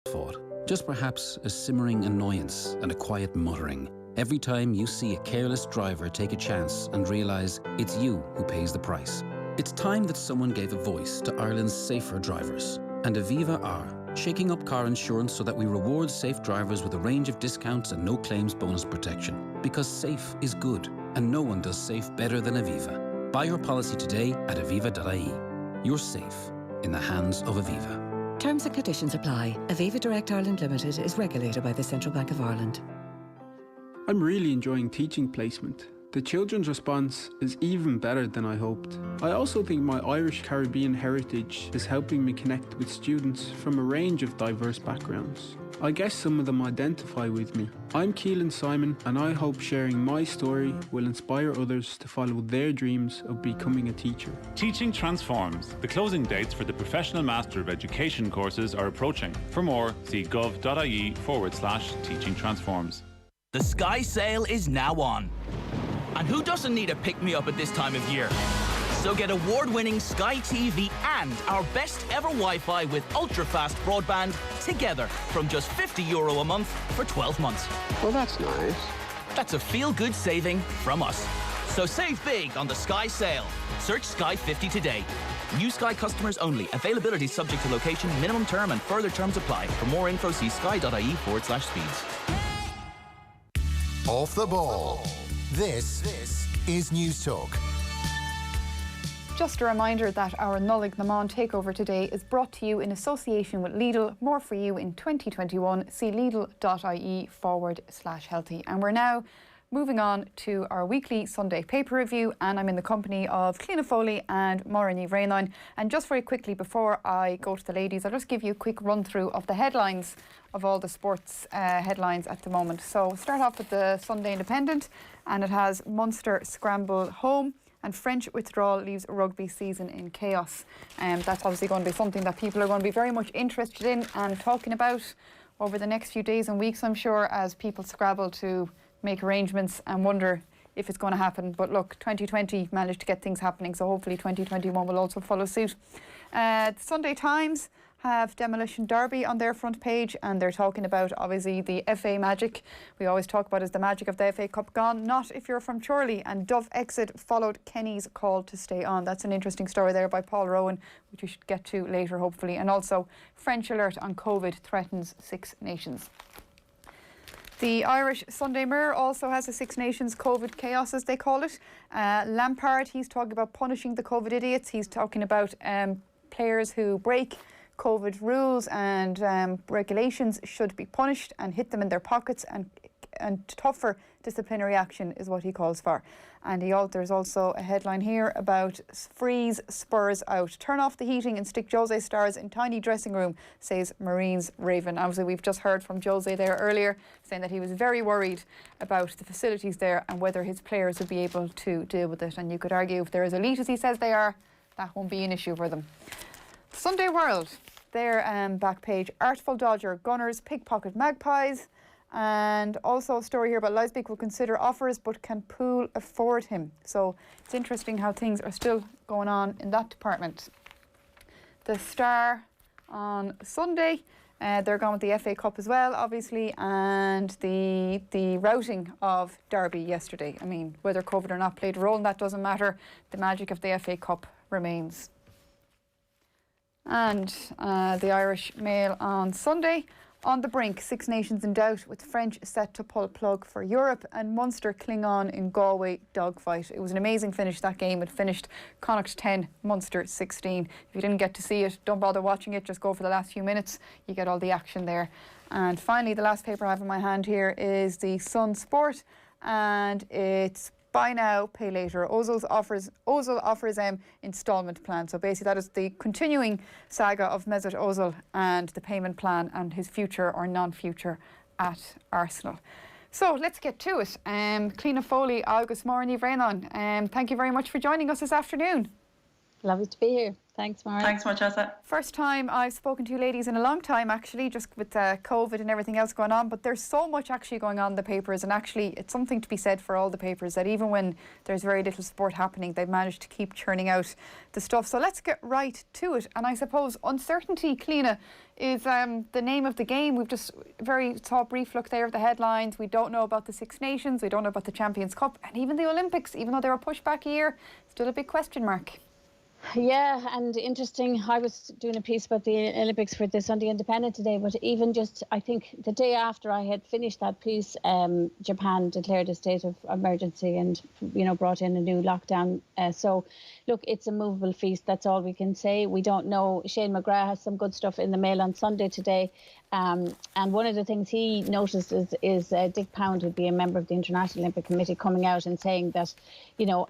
thought. Just perhaps a simmering annoyance and a quiet muttering every time you see a careless driver take a chance and realise it's you who pays the price. It's time that someone gave a voice to Ireland's safer drivers. And Aviva are shaking up car insurance so that we reward safe drivers with a range of discounts and no claims bonus protection. Because safe is good, and no one does safe better than Aviva. Buy your policy today at aviva.ie. You're safe in the hands of Aviva. Terms and conditions apply. Aviva Direct Ireland Limited is regulated by the Central Bank of Ireland. I'm really enjoying teaching placement. The children's response is even better than I hoped. I also think my Irish Caribbean heritage is helping me connect with students from a range of diverse backgrounds. I guess some of them identify with me. I'm Keelan Simon, and I hope sharing my story will inspire others to follow their dreams of becoming a teacher. Teaching transforms. The closing dates for the Professional Master of Education courses are approaching. For more, see gov.ie/teaching transforms. The Sky Sale is now on. And who doesn't need a pick-me-up at this time of year? So get award-winning Sky TV and our best ever Wi-Fi with ultra-fast broadband together from just €50 a month for 12 months. Well, that's nice. That's a feel-good saving from us. So save big on the Sky Sale. Search Sky 50 today. New Sky customers only. Availability subject to location, minimum term and further terms apply. For more info, see sky.ie/speeds. Off the ball. This is News Talk. Just a reminder that our Nollaig mBan takeover today is brought to you in association with Lidl. More for you in 2021. See lidl.ie/healthy. And we're now moving on to our weekly Sunday paper review, and I'm in the company of Cliona Foley and Máire Ní Bhraonáin. And just very quickly before I go to the ladies, I'll just give you a quick run through of the headlines of all the sports headlines at the moment. So we'll start off with the Sunday Independent, and it has Munster scramble home and French withdrawal leaves rugby season in chaos. That's obviously going to be something that people are going to be very much interested in and talking about over the next few days and weeks, I'm sure, as people scrabble to make arrangements and wonder if it's going to happen. But look, 2020 managed to get things happening, so hopefully 2021 will also follow suit. The Sunday Times have Demolition Derby on their front page, and they're talking about obviously the FA magic. We always talk about is the magic of the FA Cup gone? Not if you're from Chorley. And Dove exit followed Kenny's call to stay on. That's an interesting story there by Paul Rowan, which we should get to later hopefully. And also French alert on COVID threatens 6 nations. The Irish Sunday Mirror also has a 6 Nations COVID chaos, as they call it. Lampard, he's talking about punishing the COVID idiots. He's talking about players who break COVID rules and regulations should be punished and hit them in their pockets, and tougher disciplinary action is what he calls for. And there's also a headline here about freeze Spurs out. Turn off the heating and stick Jose stars in tiny dressing room, says Marines Raven. Obviously, we've just heard from Jose there earlier saying that he was very worried about the facilities there and whether his players would be able to deal with it. And you could argue if they're as elite as he says they are, that won't be an issue for them. Sunday World, their back page, Artful Dodger, Gunners, Pickpocket Magpies. And also a story here about Leisbeek will consider offers but can Poole afford him? So it's interesting how things are still going on in that department. The Star on Sunday, they're gone with the FA Cup as well, obviously, and the routing of Derby yesterday. I mean, whether COVID or not played a role, and that doesn't matter. The magic of the FA Cup remains. And the Irish Mail on Sunday. On the brink, 6 nations in doubt, with French set to pull plug for Europe, and Munster cling on in Galway dogfight. It was an amazing finish, that game. It finished Connacht 10, Munster 16. If you didn't get to see it, don't bother watching it, just go for the last few minutes. You get all the action there. And finally, the last paper I have in my hand here is the Sun Sport, and it's buy now, pay later. Ozil offers instalment plan. So basically that is the continuing saga of Mesut Ozil and the payment plan and his future or non-future at Arsenal. So let's get to it. Cliona Foley, Máire Ní Bhraonáin, thank you very much for joining us this afternoon. Lovely to be here. Thanks, Máire. Thanks, Treasa. First time I've spoken to you ladies in a long time, actually, just with COVID and everything else going on. But there's so much actually going on in the papers, and actually it's something to be said for all the papers that even when there's very little sport happening, they've managed to keep churning out the stuff. So let's get right to it. And I suppose uncertainty, Cliona, is the name of the game. We've just saw a brief look there of the headlines. We don't know about the Six Nations, we don't know about the Champions Cup, and even the Olympics, even though they were pushed back a year, still a big question mark. Yeah, and interesting. I was doing a piece about the Olympics for the Sunday Independent today, but even just, I think the day after I had finished that piece, Japan declared a state of emergency and, brought in a new lockdown. So, look, it's a movable feast. That's all we can say. We don't know. Shane McGrath has some good stuff in the Mail on Sunday today. And one of the things he noticed is Dick Pound, who'd be a member of the International Olympic Committee, coming out and saying that,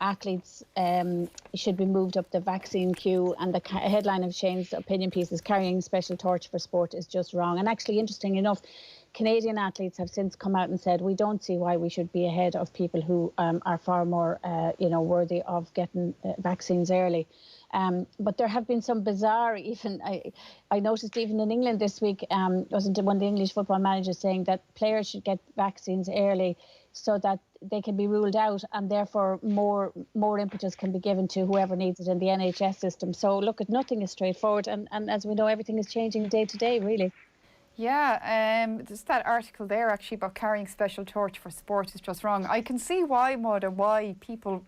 athletes should be moved up the vaccine queue. And the headline of Shane's opinion piece is "Carrying Special Torch for Sport is just wrong." And actually, interesting enough, Canadian athletes have since come out and said, we don't see why we should be ahead of people who are far more, worthy of getting vaccines early. But there have been some bizarre, even I noticed even in England this week, wasn't one of the English football managers saying that players should get vaccines early so that they can be ruled out, and therefore more impetus can be given to whoever needs it in the NHS system. So look, nothing is straightforward, and as we know, everything is changing day to day, really. Yeah, there's that article there actually about carrying special torch for sport is just wrong. I can see why, Maud, and why people,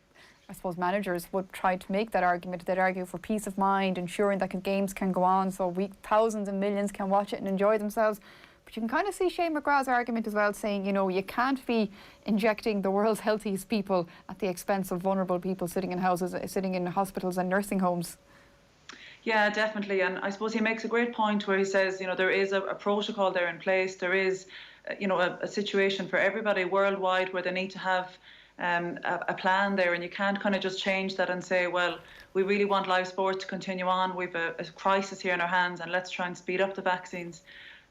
I suppose managers, would try to make that argument. They'd argue for peace of mind, ensuring that games can go on so thousands and millions can watch it and enjoy themselves. But you can kind of see Shane McGrath's argument as well, saying, you can't be injecting the world's healthiest people at the expense of vulnerable people sitting in hospitals and nursing homes. Yeah, definitely. And I suppose he makes a great point where he says, there is a protocol there in place. There is, a situation for everybody worldwide where they need to have a plan there, and you can't kind of just change that and say, well, we really want live sport to continue on. We've a crisis here in our hands, and let's try and speed up the vaccines.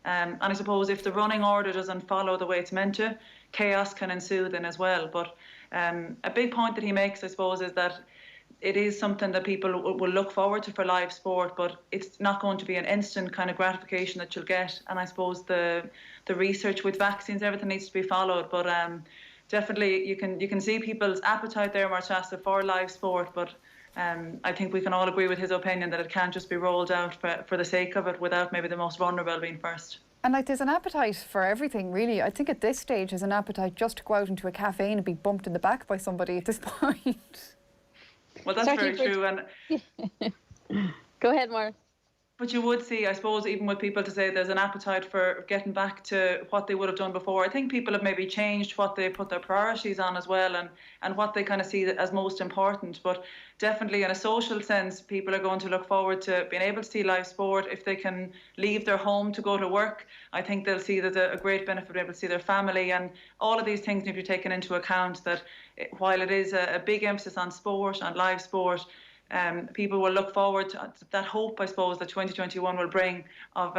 And I suppose if the running order doesn't follow the way it's meant to, chaos can ensue then as well. But a big point that he makes, I suppose, is that it is something that people will look forward to for live sport, but it's not going to be an instant kind of gratification that you'll get. And I suppose the research with vaccines, everything needs to be followed. But definitely you can see people's appetite there, Treasa, for live sport. But I think we can all agree with his opinion that it can't just be rolled out for the sake of it, without maybe the most vulnerable being first. And there's an appetite for everything, really. I think at this stage there's an appetite just to go out into a cafe and be bumped in the back by somebody at this point. Well, that's very true. And go ahead, Máire. But you would see, I suppose, even with people to say there's an appetite for getting back to what they would have done before. I think people have maybe changed what they put their priorities on as well, and what they kind of see as most important. But definitely in a social sense, people are going to look forward to being able to see live sport. If they can leave their home to go to work, I think they'll see there's a great benefit to be able to see their family. And all of these things need to be taken into account, that while it is a big emphasis on sport and live sport, people will look forward to that hope, I suppose, that 2021 will bring, of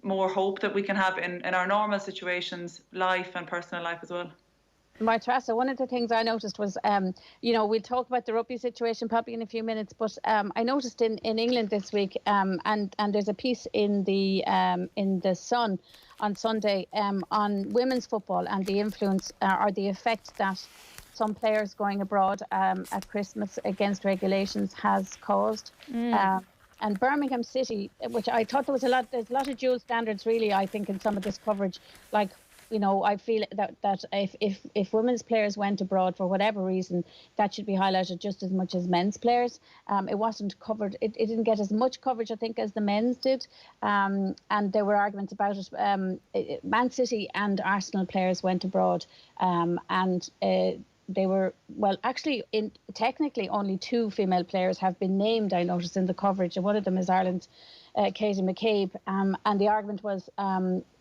more hope that we can have in our normal situations, life and personal life as well. Máire Treasa, one of the things I noticed was, we'll talk about the rugby situation probably in a few minutes, but I noticed in England this week, and there's a piece in the Sun on Sunday on women's football and the influence or the effect that some players going abroad at Christmas against regulations has caused. And Birmingham City, which I thought there's a lot of dual standards really, I think, in some of this coverage. Like, I feel that if women's players went abroad for whatever reason, that should be highlighted just as much as men's players. It wasn't covered. It didn't get as much coverage, I think, as the men's did. And there were arguments about it. Man City and Arsenal players went abroad, and they were, well, actually, technically only 2 female players have been named, I noticed, in the coverage, and one of them is Ireland's Katie McCabe, and the argument was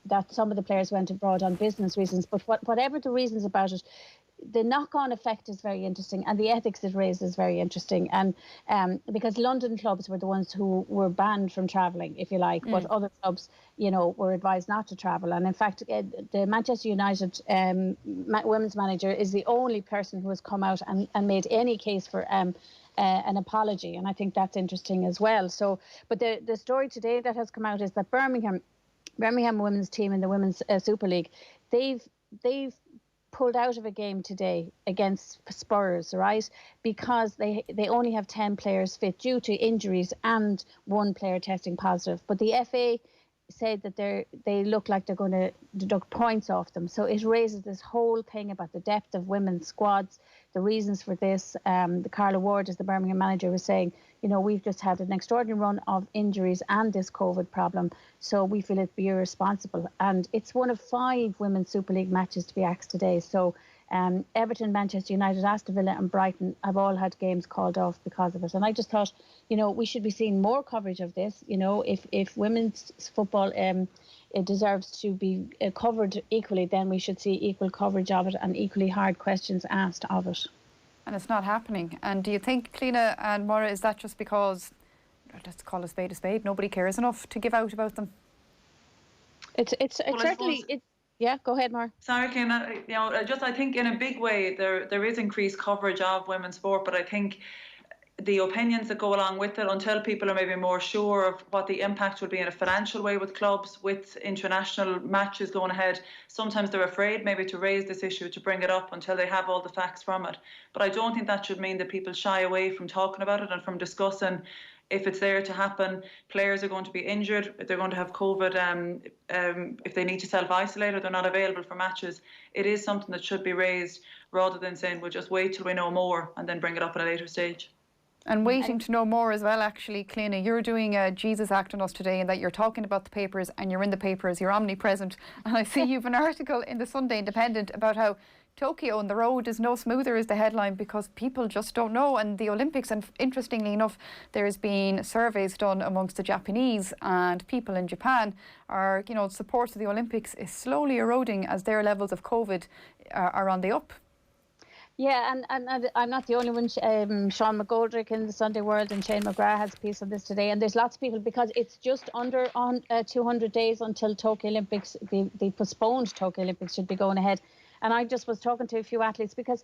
that some of the players went abroad on business reasons, but whatever the reasons about it, the knock-on effect is very interesting, and the ethics it raises is very interesting. And because London clubs were the ones who were banned from travelling, if you like, but other clubs, were advised not to travel. And in fact, the Manchester United women's manager is the only person who has come out and made any case for an apology, and I think that's interesting as well. So, but the story today that has come out is that Birmingham women's team in the Women's Super League, they've pulled out of a game today against Spurs, right? Because they only have 10 players fit due to injuries and one player testing positive. But the FA said that they look like they're going to deduct points off them. So it raises this whole thing about the depth of women's squads, the reasons for this. The Carla Ward, as the Birmingham manager, was saying, you know, we've just had an extraordinary run of injuries and this COVID problem, so we feel it'd be irresponsible. And it's one of 5 Women's Super League matches to be axed today. So Everton, Manchester United, Aston Villa and Brighton have all had games called off because of it. And I just thought, you know, we should be seeing more coverage of this. You know, if women's football it deserves to be covered equally, then we should see equal coverage of it and equally hard questions asked of it. And it's not happening. And do you think, Cliona and Máire, is that just because, let's call a spade, nobody cares enough to give out about them? It's certainly... Yeah, go ahead, Máire. Sorry, Cliona. You know, I think in a big way there is increased coverage of women's sport, but I think the opinions that go along with it, until people are maybe more sure of what the impact will be in a financial way with clubs, with international matches going ahead, sometimes they're afraid maybe to raise this issue, to bring it up until they have all the facts from it. But I don't think that should mean that people shy away from talking about it and from discussing. If it's there to happen, players are going to be injured, they're going to have COVID, if they need to self-isolate or they're not available for matches, it is something that should be raised rather than saying we'll just wait till we know more and then bring it up at a later stage. And waiting to know more as well, actually, Cliona, you're doing a Jesus act on us today in that you're talking about the papers and you're in the papers, you're omnipresent. And I see you've an article in the Sunday Independent about how Tokyo on the road is no smoother, is the headline, because people just don't know. And the Olympics, and interestingly enough, there's been surveys done amongst the Japanese, and people in Japan are, you know, support of the Olympics is slowly eroding as their levels of COVID are on the up. Yeah, and I'm not the only one. Sean McGoldrick in the Sunday World and Shane McGrath has a piece on this today. And there's lots of people, because it's just under 200 days until Tokyo Olympics, the postponed Tokyo Olympics should be going ahead. And I just was talking to a few athletes, because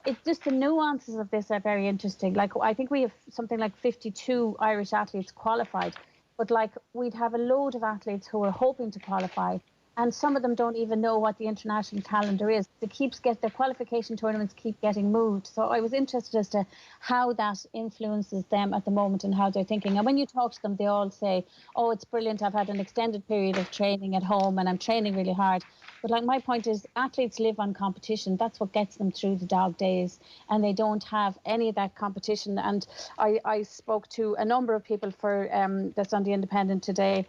it's just the nuances of this are very interesting. Like, I think we have something like 52 Irish athletes qualified, but like we'd have a load of athletes who are hoping to qualify, and some of them don't even know what the international calendar is. Their qualification tournaments keep getting moved. So I was interested as to how that influences them at the moment and how they're thinking. And when you talk to them, they all say, oh, it's brilliant, I've had an extended period of training at home and I'm training really hard. But like, my point is, athletes live on competition. That's what gets them through the dog days, and they don't have any of that competition. And I spoke to a number of people for the Sunday Independent today,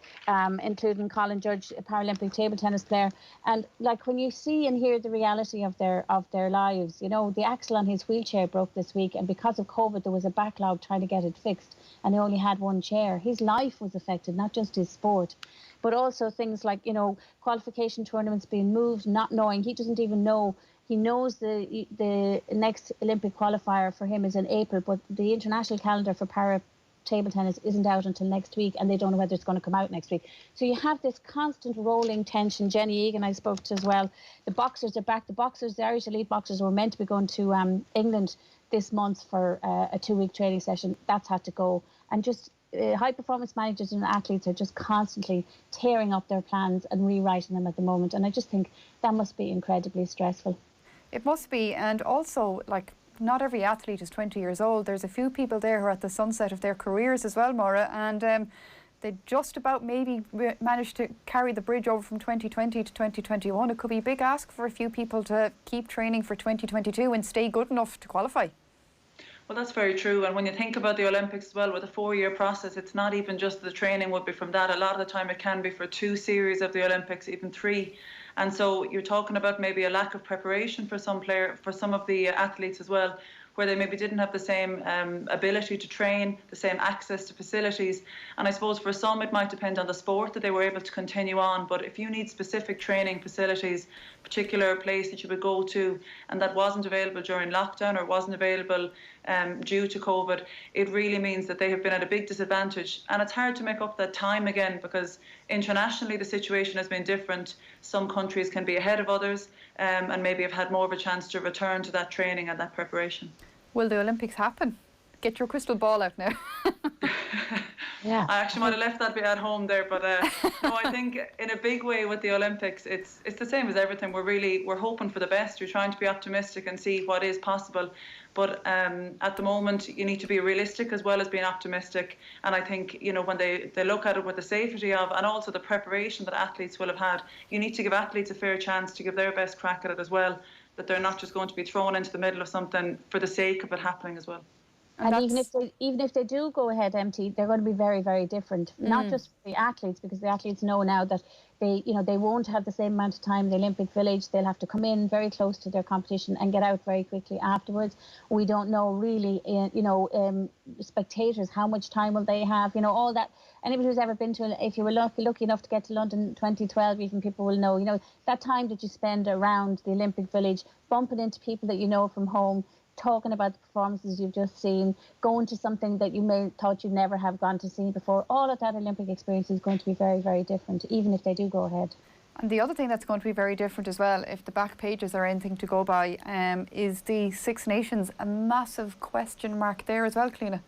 including Colin Judge, a Paralympic table tennis player. And like, when you see and hear the reality of their lives, you know, the axle on his wheelchair broke this week, and because of COVID there was a backlog trying to get it fixed, and he only had one chair. His life was affected, not just his sport. But also things like, you know, qualification tournaments being moved, not knowing. He doesn't even know. He knows the next Olympic qualifier for him is in April, but the international calendar for para table tennis isn't out until next week, and they don't know whether it's going to come out next week. So you have this constant rolling tension. Jenny Egan I spoke to as well. The boxers are back. The Irish elite boxers were meant to be going to England this month for a 2-week training session. That's had to go. And just high performance managers and athletes are just constantly tearing up their plans and rewriting them at the moment, and I just think that must be incredibly stressful. It must be. And also, like, not every athlete is 20 years old. There's a few people there who are at the sunset of their careers as well, Máire, and they just about maybe managed to carry the bridge over from 2020 to 2021. It could be a big ask for a few people to keep training for 2022 and stay good enough to qualify. Well, that's very true. And when you think about the Olympics as well, with a 4-year process, it's not even just the training would be from that. A lot of the time it can be for 2 series of the Olympics, even 3. And so you're talking about maybe a lack of preparation for some of the athletes as well, where they maybe didn't have the same ability to train, the same access to facilities. And I suppose for some it might depend on the sport that they were able to continue on. But if you need specific training facilities, particular place that you would go to, and that wasn't available during lockdown or wasn't available due to COVID, it really means that they have been at a big disadvantage. And it's hard to make up that time again, because internationally the situation has been different. Some countries can be ahead of others and maybe have had more of a chance to return to that training and that preparation. Will the Olympics happen, Get your crystal ball out now. Yeah, I actually might have left that bit at home there, but no, I think in a big way with the Olympics, it's the same as everything. We're hoping for the best. You're trying to be optimistic and see what is possible. But at the moment, you need to be realistic as well as being optimistic. And I think, you know, when they look at it with the safety of, and also the preparation that athletes will have had, you need to give athletes a fair chance to give their best crack at it as well, that they're not just going to be thrown into the middle of something for the sake of it happening as well. And even if they do go ahead empty, they're going to be very, very different. Not just for the athletes, because the athletes know now that they won't have the same amount of time in the Olympic Village. They'll have to come in very close to their competition and get out very quickly afterwards. We don't know really, spectators, how much time will they have? You know, all that. Anybody who's ever been to, if you were lucky enough to get to London 2012, even people will know. You know, that time that you spend around the Olympic Village, bumping into people that you know from home, talking about the performances you've just seen, going to something that you may thought you'd never have gone to see before. All of that Olympic experience is going to be very, very different, even if they do go ahead. And the other thing that's going to be very different as well, if the back pages are anything to go by, is the Six Nations. A massive question mark there as well, Cliona.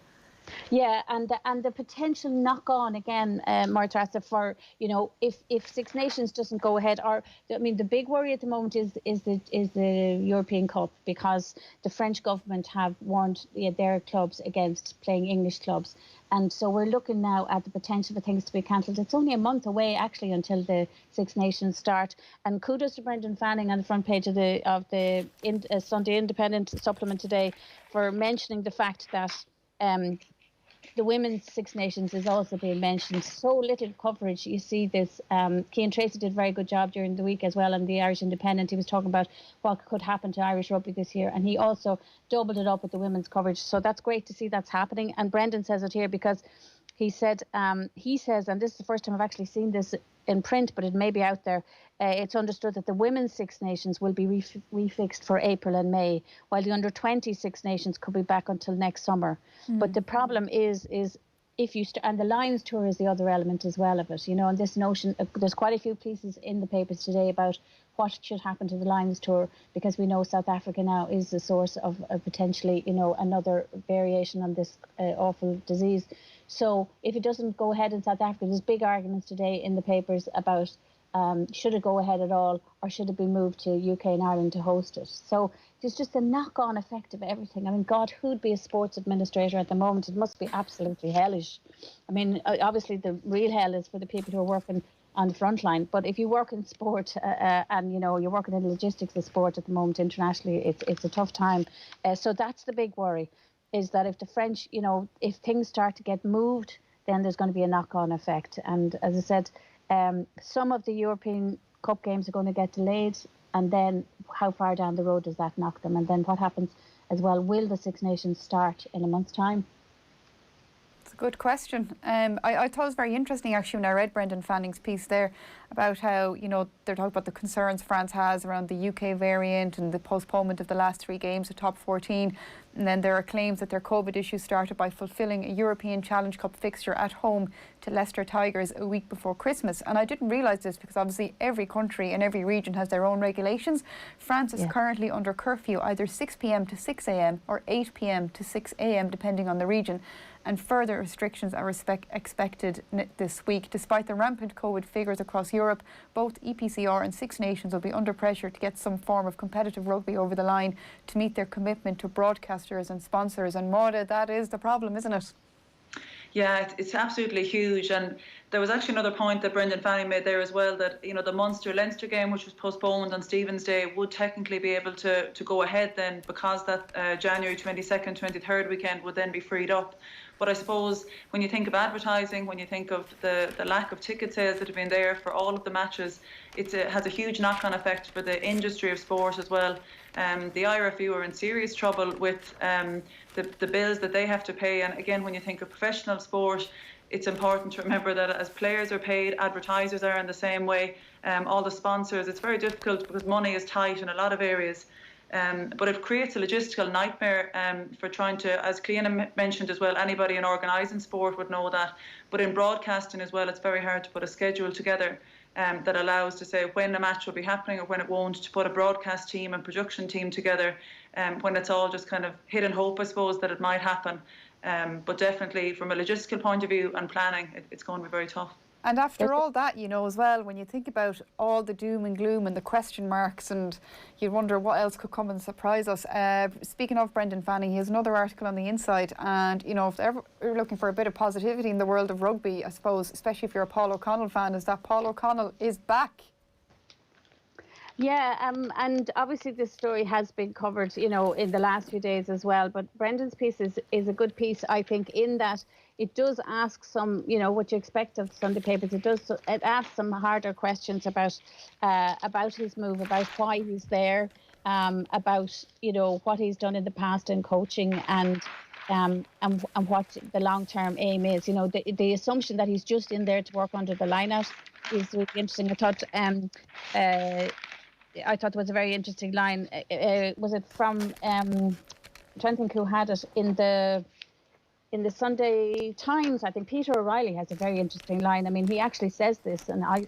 Yeah, and the potential knock-on again, Máire Treasa, for, you know, if Six Nations doesn't go ahead, the big worry at the moment is the European Cup, because the French government have warned their clubs against playing English clubs, and so we're looking now at the potential for things to be cancelled. It's only a month away actually until the Six Nations start, and kudos to Brendan Fanning on the front page of the Sunday Independent supplement today for mentioning the fact that the women's Six Nations is also being mentioned. So little coverage. You see this. Cian Tracy did a very good job during the week as well on the Irish Independent. He was talking about what could happen to Irish rugby this year, and he also doubled it up with the women's coverage. So that's great to see that's happening. And Brendan says it here because he says, and this is the first time I've actually seen this in print, but it may be out there. It's understood that the women's Six Nations will be refixed for April and May, while the under-20 Six Nations could be back until next summer. But the problem is if you and the Lions Tour is the other element as well of it, you know, and this notion, there's quite a few pieces in the papers today about what should happen to the Lions Tour, because we know South Africa now is the source of potentially, you know, another variation on this awful disease. So if it doesn't go ahead in South Africa, there's big arguments today in the papers about should it go ahead at all, or should it be moved to UK and Ireland to host it? So there's just a knock-on effect of everything. I mean, God, who'd be a sports administrator at the moment? It must be absolutely hellish. I mean, obviously the real hell is for the people who are working on the front line. But if you work in sport and, you know, you're working in logistics of sport at the moment internationally, it's a tough time. So that's the big worry, is that if the French, you know, if things start to get moved, then there's going to be a knock-on effect. And as I said, some of the European Cup games are going to get delayed, and then how far down the road does that knock them? And then what happens as well? Will the Six Nations start in a month's time? It's a good question. I thought it was very interesting actually when I read Brendan Fanning's piece there about how, you know, they're talking about the concerns France has around the UK variant and the postponement of the last 3 games, the top 14. And then there are claims that their COVID issue started by fulfilling a European Challenge Cup fixture at home to Leicester Tigers a week before Christmas. And I didn't realise this because obviously every country and every region has their own regulations. France is currently under curfew, either 6 p.m. to 6 a.m. or 8 p.m. to 6 a.m. depending on the region. And further restrictions are expected this week. Despite the rampant COVID figures across Europe, both EPCR and Six Nations will be under pressure to get some form of competitive rugby over the line to meet their commitment to broadcasters and sponsors. And Máire, that is the problem, isn't it? Yeah, it's absolutely huge. And there was actually another point that Brendan Fanning made there as well, that, you know, the Munster-Leinster game, which was postponed on Stephen's Day, would technically be able to go ahead then, because that January 22nd, 23rd weekend would then be freed up. But I suppose when you think of advertising, when you think of the lack of ticket sales that have been there for all of the matches, it has a huge knock-on effect for the industry of sport as well. The IRFU are in serious trouble with the bills that they have to pay. And again, when you think of professional sport, it's important to remember that as players are paid, advertisers are in the same way, all the sponsors. It's very difficult because money is tight in a lot of areas. But it creates a logistical nightmare for trying to, as Cliona mentioned as well, anybody in organising sport would know that. But in broadcasting as well, it's very hard to put a schedule together that allows to say when a match will be happening or when it won't, to put a broadcast team and production team together when it's all just kind of hidden hope, I suppose, that it might happen. But definitely from a logistical point of view and planning, it's going to be very tough. And after all that, you know, as well, when you think about all the doom and gloom and the question marks, and you wonder what else could come and surprise us. Speaking of Brendan Fanning, he has another article on the inside, and, you know, if they're looking for a bit of positivity in the world of rugby, I suppose, especially if you're a Paul O'Connell fan, is that Paul O'Connell is back. Yeah, and obviously this story has been covered, you know, in the last few days as well. But Brendan's piece is a good piece, I think, in that it does ask some, you know, what you expect of Sunday papers. It asks some harder questions about his move, about why he's there, about, you know, what he's done in the past in coaching, and what the long-term aim is. You know, the assumption that he's just in there to work under the line-out is really interesting. I thought it was a very interesting line. Was it from I'm trying to think who had it in the Sunday Times? I think Peter O'Reilly has a very interesting line. I mean, he actually says this, and I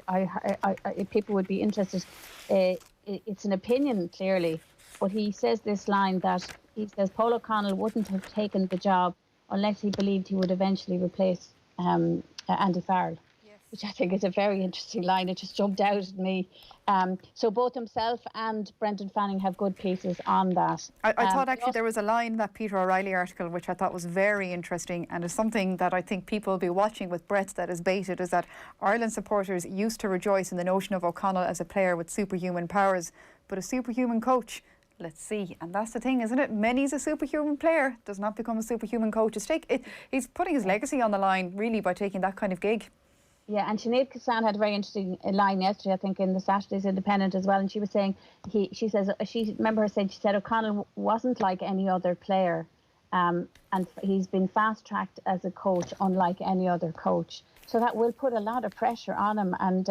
if people would be interested, it's an opinion clearly, but he says this line that he says Paul O'Connell wouldn't have taken the job unless he believed he would eventually replace Andy Farrell. Which I think is a very interesting line. It just jumped out at me. So both himself and Brendan Fanning have good pieces on that. I thought actually there was a line in that Peter O'Reilly article which I thought was very interesting, and is something that I think people will be watching with breath that is baited, is that Ireland supporters used to rejoice in the notion of O'Connell as a player with superhuman powers, but a superhuman coach, let's see. And that's the thing, isn't it? Many's a superhuman player, does not become a superhuman coach. He's putting his legacy on the line, really, by taking that kind of gig. Yeah, and Sinead Kassan had a very interesting line yesterday, I think, in the Saturday's Independent as well. And she was saying, she remember her saying, she said O'Connell wasn't like any other player, and he's been fast-tracked as a coach, unlike any other coach. So that will put a lot of pressure on him, and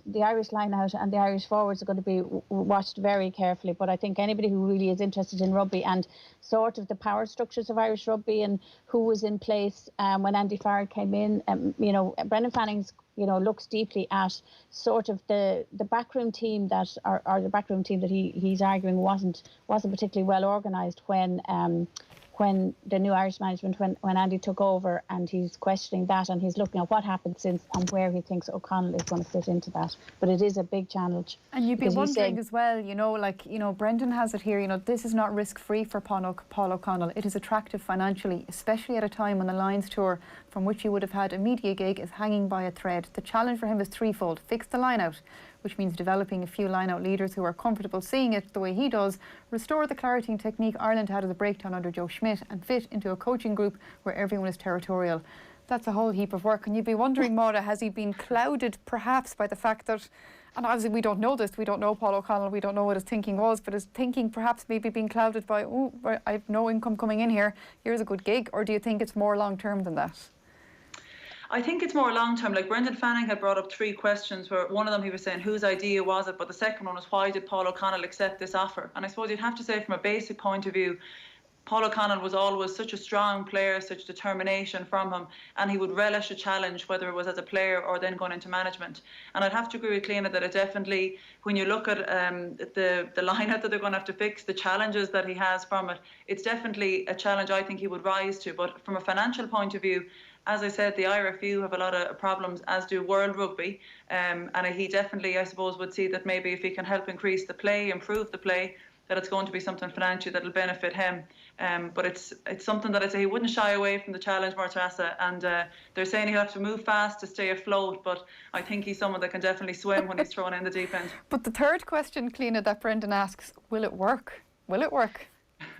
the Irish line-out and the Irish forwards are going to be watched very carefully. But I think anybody who really is interested in rugby and sort of the power structures of Irish rugby and who was in place when Andy Farrell came in, you know, Brendan Fanning's, you know, looks deeply at sort of the backroom team that, or the backroom team that he's arguing wasn't particularly well organised when the new Irish management, when Andy took over, and he's questioning that, and he's looking at what happened since and where he thinks O'Connell is going to fit into that. But it is a big challenge. And you'd be wondering as well, you know, like, you know, Brendan has it here, you know, this is not risk-free for Paul O'Connell. It is attractive financially, especially at a time when the Lions tour, from which he would have had a media gig, is hanging by a thread. The challenge for him is threefold: fix the line-out, which means developing a few line-out leaders who are comfortable seeing it the way he does, restore the clarity and technique Ireland had as a breakdown under Joe Schmidt, and fit into a coaching group where everyone is territorial. That's a whole heap of work. And you'd be wondering, Máire, has he been clouded perhaps by the fact that, and obviously we don't know this, we don't know Paul O'Connell, we don't know what his thinking was, but his thinking perhaps maybe being clouded by, oh, I have no income coming in here, here's a good gig? Or do you think it's more long-term than that? I think it's more long-term. Like Brendan Fanning had brought up three questions, where one of them he was saying whose idea was it, but the second one was why did Paul O'Connell accept this offer? And I suppose you'd have to say from a basic point of view, Paul O'Connell was always such a strong player, such determination from him, and he would relish a challenge, whether it was as a player or then going into management. And I'd have to agree with Cliona that it definitely, when you look at the lineup that they're going to have to fix, the challenges that he has from it, it's definitely a challenge I think he would rise to. But from a financial point of view, as I said, the IRFU have a lot of problems, as do World Rugby, and he definitely, I suppose, would see that maybe if he can help increase the play, improve the play, that it's going to be something financially that will benefit him. But it's something that I'd say he wouldn't shy away from the challenge, Máire Treasa, and they're saying he'll have to move fast to stay afloat, but I think he's someone that can definitely swim when he's thrown in the deep end. But the third question, Cliona, that Brendan asks, will it work? Will it work?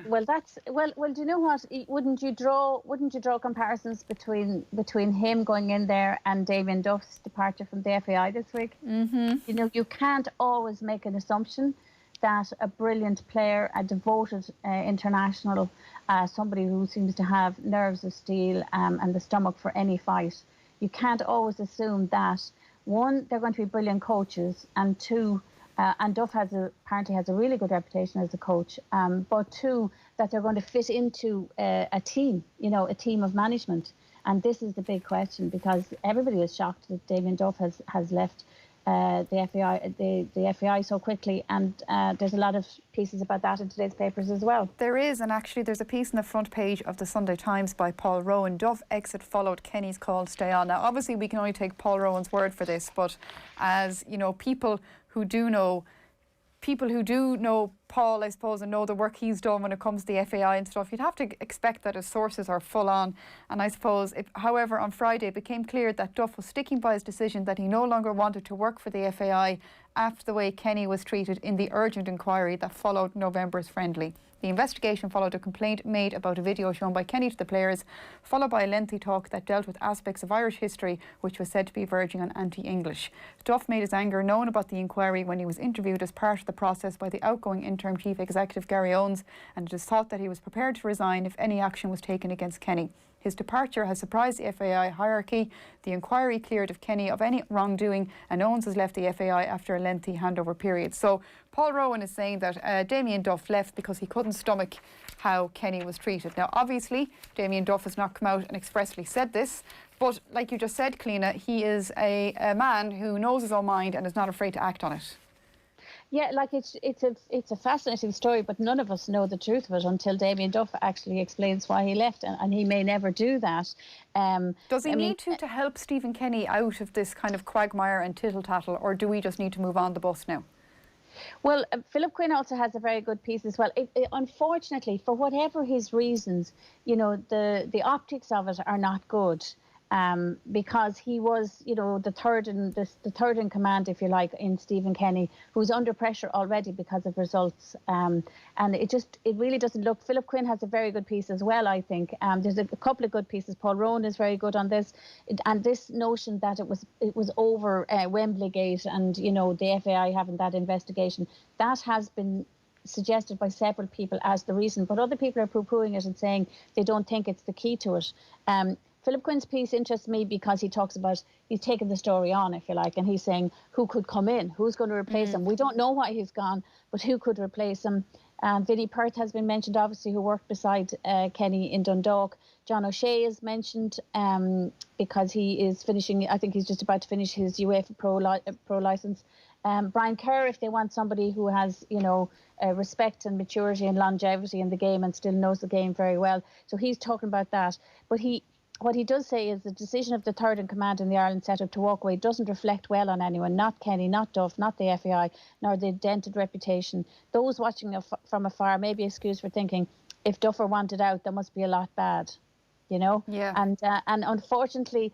Well, do you know what? Wouldn't you draw comparisons between him going in there and Damien Duff's departure from the FAI this week? Mm-hmm. You know, you can't always make an assumption that a brilliant player, a devoted international, somebody who seems to have nerves of steel and the stomach for any fight, you can't always assume that, one, they're going to be brilliant coaches, and two, and Duff apparently has a really good reputation as a coach, but two, that they're going to fit into a team, you know, a team of management. And this is the big question, because everybody is shocked that Damien Duff has left the FAI so quickly, and there's a lot of pieces about that in today's papers as well. There is, and actually there's a piece on the front page of the Sunday Times by Paul Rowan. Duff exit followed Kenny's call to stay on. Now obviously we can only take Paul Rowan's word for this, but as you know, people who do know Paul, I suppose, and know the work he's done when it comes to the FAI and stuff, you'd have to expect that his sources are full on. And I suppose, however, on Friday it became clear that Duff was sticking by his decision that he no longer wanted to work for the FAI after the way Kenny was treated in the urgent inquiry that followed November's friendly. The investigation followed a complaint made about a video shown by Kenny to the players, followed by a lengthy talk that dealt with aspects of Irish history, which was said to be verging on anti-English. Duff made his anger known about the inquiry when he was interviewed as part of the process by the outgoing interim chief executive Gary Owens, and it is thought that he was prepared to resign if any action was taken against Kenny. His departure has surprised the FAI hierarchy. The inquiry cleared of Kenny of any wrongdoing, and Owens has left the FAI after a lengthy handover period. So Paul Rowan is saying that Damien Duff left because he couldn't stomach how Kenny was treated. Now obviously Damien Duff has not come out and expressly said this, but like you just said, Cliona, he is a man who knows his own mind and is not afraid to act on it. Yeah, like it's a fascinating story, but none of us know the truth of it until Damien Duff actually explains why he left, and he may never do that. Does he need to help Stephen Kenny out of this kind of quagmire and tittle-tattle, or do we just need to move on the bus now? Well, Philip Quinn also has a very good piece as well. Unfortunately, for whatever his reasons, you know, the optics of it are not good. Because he was, you know, the third in command, if you like, in Stephen Kenny, who's under pressure already because of results. And it really doesn't look. Philip Quinn has a very good piece as well, I think. There's a couple of good pieces. Paul Rowan is very good on this, and this notion that it was over Wembley Gate and, you know, the FAI having that investigation, that has been suggested by several people as the reason, but other people are poo-pooing it and saying they don't think it's the key to it. Philip Quinn's piece interests me because he talks about, he's taken the story on, if you like, and he's saying who could come in, who's going to replace him. We don't know why he's gone, but who could replace him? Vinnie Perth has been mentioned, obviously, who worked beside Kenny in Dundalk. John O'Shea is mentioned because he is finishing, I think he's just about to finish his UEFA Pro licence. Brian Kerr, if they want somebody who has, you know, respect and maturity and longevity in the game and still knows the game very well. So he's talking about that. But what he does say is the decision of the third in command in the Ireland setup to walk away doesn't reflect well on anyone, not Kenny, not Duff, not the FAI, nor the dented reputation. Those watching from afar may be excused for thinking, if Duffer wanted out, there must be a lot bad, you know? Yeah. And unfortunately,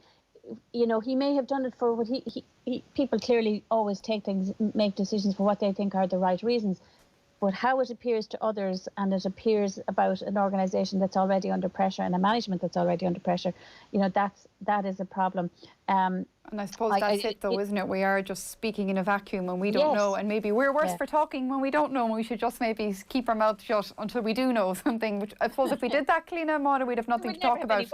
you know, he may have done it for what people clearly always make decisions for what they think are the right reasons. But how it appears to others, and it appears about an organisation that's already under pressure and a management that's already under pressure, you know, that is a problem. And I suppose that's it though, isn't it? We are just speaking in a vacuum and we don't know, and maybe we're worse for talking when we don't know, and we should just maybe keep our mouth shut until we do know something, which I suppose if we did that, Cliona, Máire, we'd have nothing to talk about.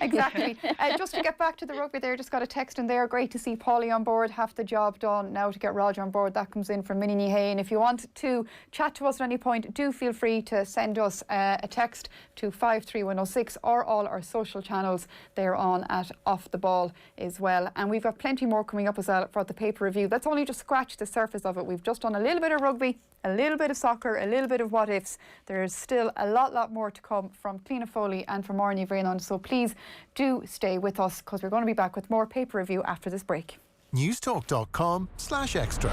Exactly. Just to get back to the rugby there, just got a text in there, great to see Paulie on board, half the job done. Now to get Roger on board, that comes in from Minnie Ní Bhraonáin. If you want to chat to us at any point, do feel free to send us a text to 53106 or all our social channels. They're on at Off the Ball as well. And we've got plenty more coming up as well for the paper review. That's only just scratched the surface of it. We've just done a little bit of rugby, a little bit of soccer, a little bit of what ifs. There's still a lot more to come from Cliona Foley and from Máire Ní Bhraonáin. So please do stay with us, because we're going to be back with more paper review after this break. Newstalk.com/extra.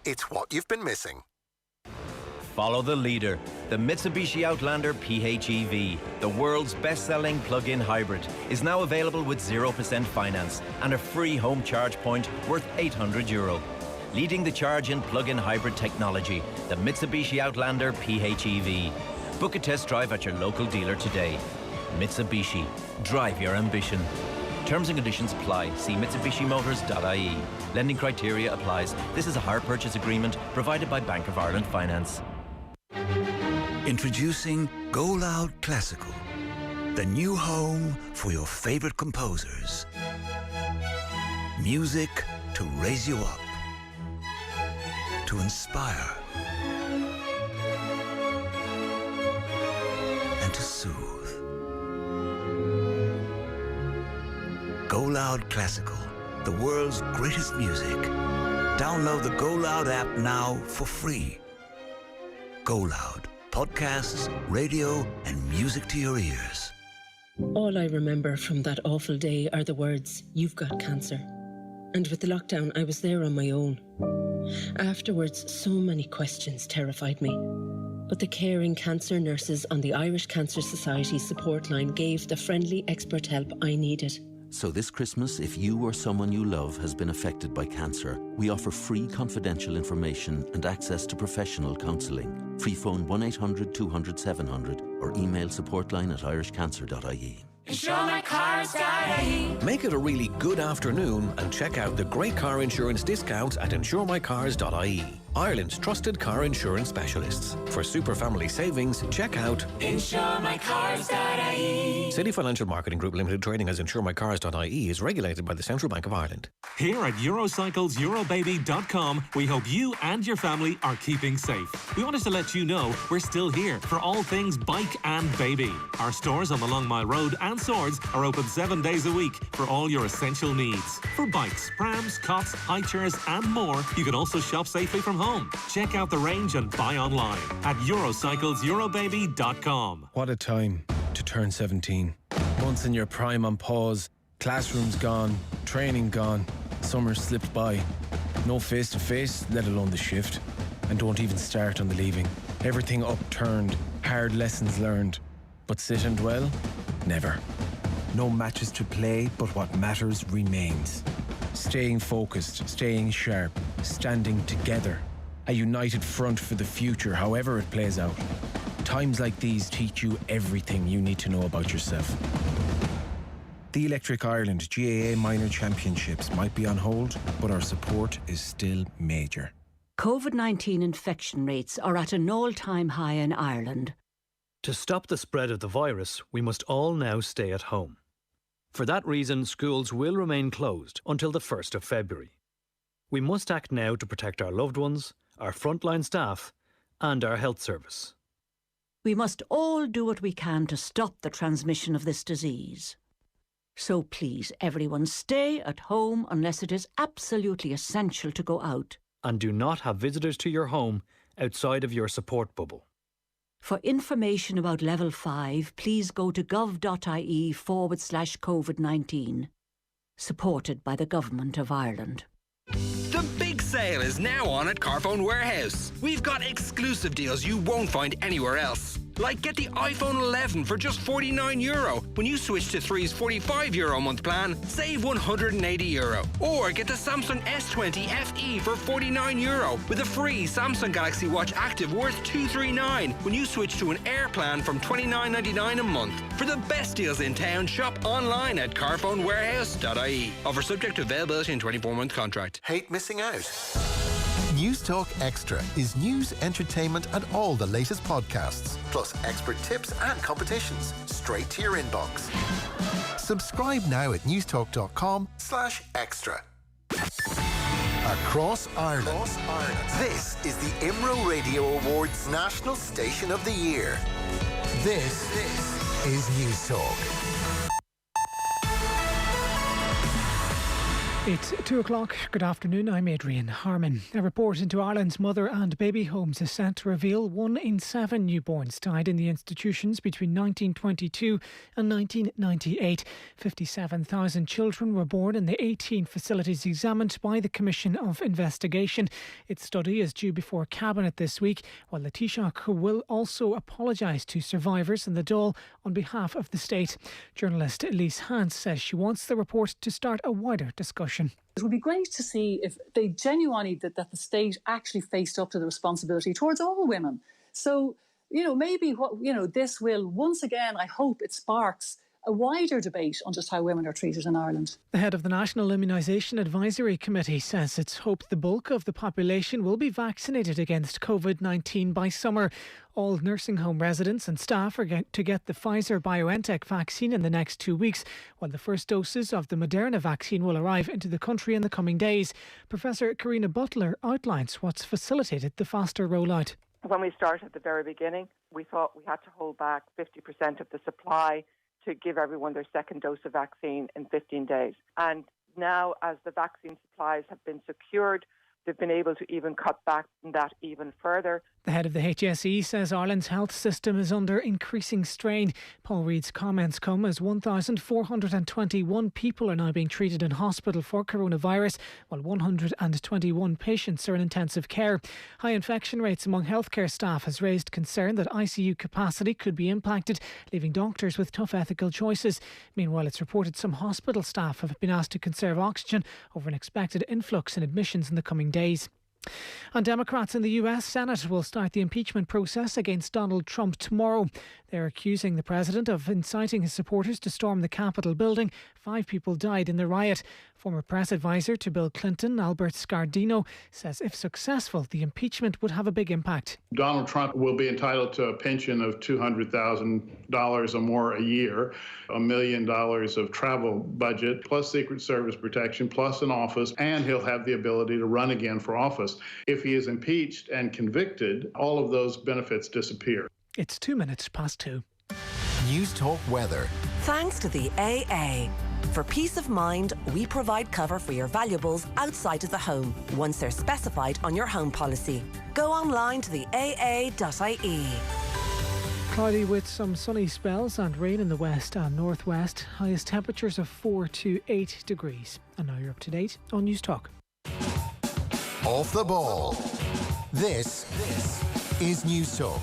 It's what you've been missing. Follow the leader, the Mitsubishi Outlander PHEV, the world's best-selling plug-in hybrid, is now available with 0% finance and a free home charge point worth €800. Leading the charge in plug-in hybrid technology, the Mitsubishi Outlander PHEV. Book a test drive at your local dealer today. Mitsubishi, drive your ambition. Terms and conditions apply. See mitsubishimotors.ie. Lending criteria applies. This is a hire purchase agreement provided by Bank of Ireland Finance. Introducing Go Loud Classical, the new home for your favorite composers. Music to raise you up, to inspire, and to soothe. Go Loud Classical, the world's greatest music, Download the Go Loud app now for free. Go Loud. Podcasts, radio, and music to your ears. All I remember from that awful day are the words, "You've got cancer." And with the lockdown, I was there on my own. Afterwards, so many questions terrified me. But the caring cancer nurses on the Irish Cancer Society support line gave the friendly expert help I needed. So this Christmas, if you or someone you love has been affected by cancer, we offer free confidential information and access to professional counselling. Free phone 1-800-200-700 or email supportline@irishcancer.ie. InsureMyCars.ie. Make it a really good afternoon and check out the great car insurance discounts at InsureMyCars.ie. Ireland's trusted car insurance specialists. For super family savings, check out InsureMyCars.ie. City Financial Marketing Group Limited, trading as InsureMyCars.ie, is regulated by the Central Bank of Ireland. Here at EuroCyclesEurobaby.com, we hope you and your family are keeping safe. We wanted to let you know we're still here for all things bike and baby. Our stores on the Long Mile Road and Swords are open 7 days a week for all your essential needs. For bikes, prams, cots, high chairs and more, you can also shop safely from home. Check out the range and buy online at EuroCyclesEurobaby.com. What a time to turn 17. Months in your prime on pause, classrooms gone, training gone, summer slipped by. No face-to-face, let alone the shift. And don't even start on the leaving. Everything upturned, hard lessons learned. But sit and dwell? Never. No matches to play, but what matters remains. Staying focused, staying sharp, standing together. A united front for the future, however it plays out. Times like these teach you everything you need to know about yourself. The Electric Ireland GAA Minor Championships might be on hold, but our support is still major. COVID-19 infection rates are at an all-time high in Ireland. To stop the spread of the virus, we must all now stay at home. For that reason, schools will remain closed until the 1st of February. We must act now to protect our loved ones, our frontline staff, and our health service. We must all do what we can to stop the transmission of this disease. So please, everyone, stay at home unless it is absolutely essential to go out. And do not have visitors to your home outside of your support bubble. For information about Level 5, please go to gov.ie/COVID-19. Supported by the Government of Ireland. The big sale is now on at Carphone Warehouse. We've got exclusive deals you won't find anywhere else. Like get the iPhone 11 for just €49. When you switch to 3's €45 a month plan, save €180. Or get the Samsung S20 FE for €49 with a free Samsung Galaxy Watch Active worth $239 when you switch to an Air plan from $29.99 a month. For the best deals in town, shop online at carphonewarehouse.ie. Offer subject to availability and 24-month contract. Hate missing out? News Talk Extra is news, entertainment and all the latest podcasts, plus expert tips and competitions straight to your inbox. Subscribe now at newstalk.com/extra. Across Ireland, this is the IMRO Radio Awards National Station of the Year. This is News Talk. It's 2 o'clock. Good afternoon. I'm Adrian Harman. A report into Ireland's mother and baby homes is set to reveal 1 in 7 newborns died in the institutions between 1922 and 1998. 57,000 children were born in the 18 facilities examined by the Commission of Investigation. Its study is due before Cabinet this week, while the Taoiseach will also apologise to survivors and the Dáil on behalf of the state. Journalist Elise Hans says she wants the report to start a wider discussion. It would be great to see if they genuinely, that the state actually faced up to the responsibility towards all women. So, maybe this will, once again, I hope it sparks a wider debate on just how women are treated in Ireland. The head of the National Immunisation Advisory Committee says it's hoped the bulk of the population will be vaccinated against COVID-19 by summer. All nursing home residents and staff are to get the Pfizer-BioNTech vaccine in the next 2 weeks, while the first doses of the Moderna vaccine will arrive into the country in the coming days. Professor Karina Butler outlines what's facilitated the faster rollout. When we started at the very beginning, we thought we had to hold back 50% of the supply to give everyone their second dose of vaccine in 15 days. And now, as the vaccine supplies have been secured, they've been able to even cut back on that even further. The head of the HSE says Ireland's health system is under increasing strain. Paul Reid's comments come as 1,421 people are now being treated in hospital for coronavirus, while 121 patients are in intensive care. High infection rates among healthcare staff has raised concern that ICU capacity could be impacted, leaving doctors with tough ethical choices. Meanwhile, it's reported some hospital staff have been asked to conserve oxygen over an expected influx in admissions in the coming days. And Democrats in the US Senate will start the impeachment process against Donald Trump tomorrow. They're accusing the president of inciting his supporters to storm the Capitol building. 5 people died in the riot. Former press advisor to Bill Clinton, Albert Scardino, says if successful, the impeachment would have a big impact. Donald Trump will be entitled to a pension of $200,000 or more a year, $1 million of travel budget, plus Secret Service protection, plus an office, and he'll have the ability to run again for office. If he is impeached and convicted, all of those benefits disappear. It's 2:02. News Talk Weather. Thanks to the AA. For peace of mind, we provide cover for your valuables outside of the home once they're specified on your home policy. Go online to the aa.ie. Cloudy with some sunny spells and rain in the west and northwest. Highest temperatures of 4 to 8 degrees. And now you're up to date on News Talk. Off the ball. This is News Talk.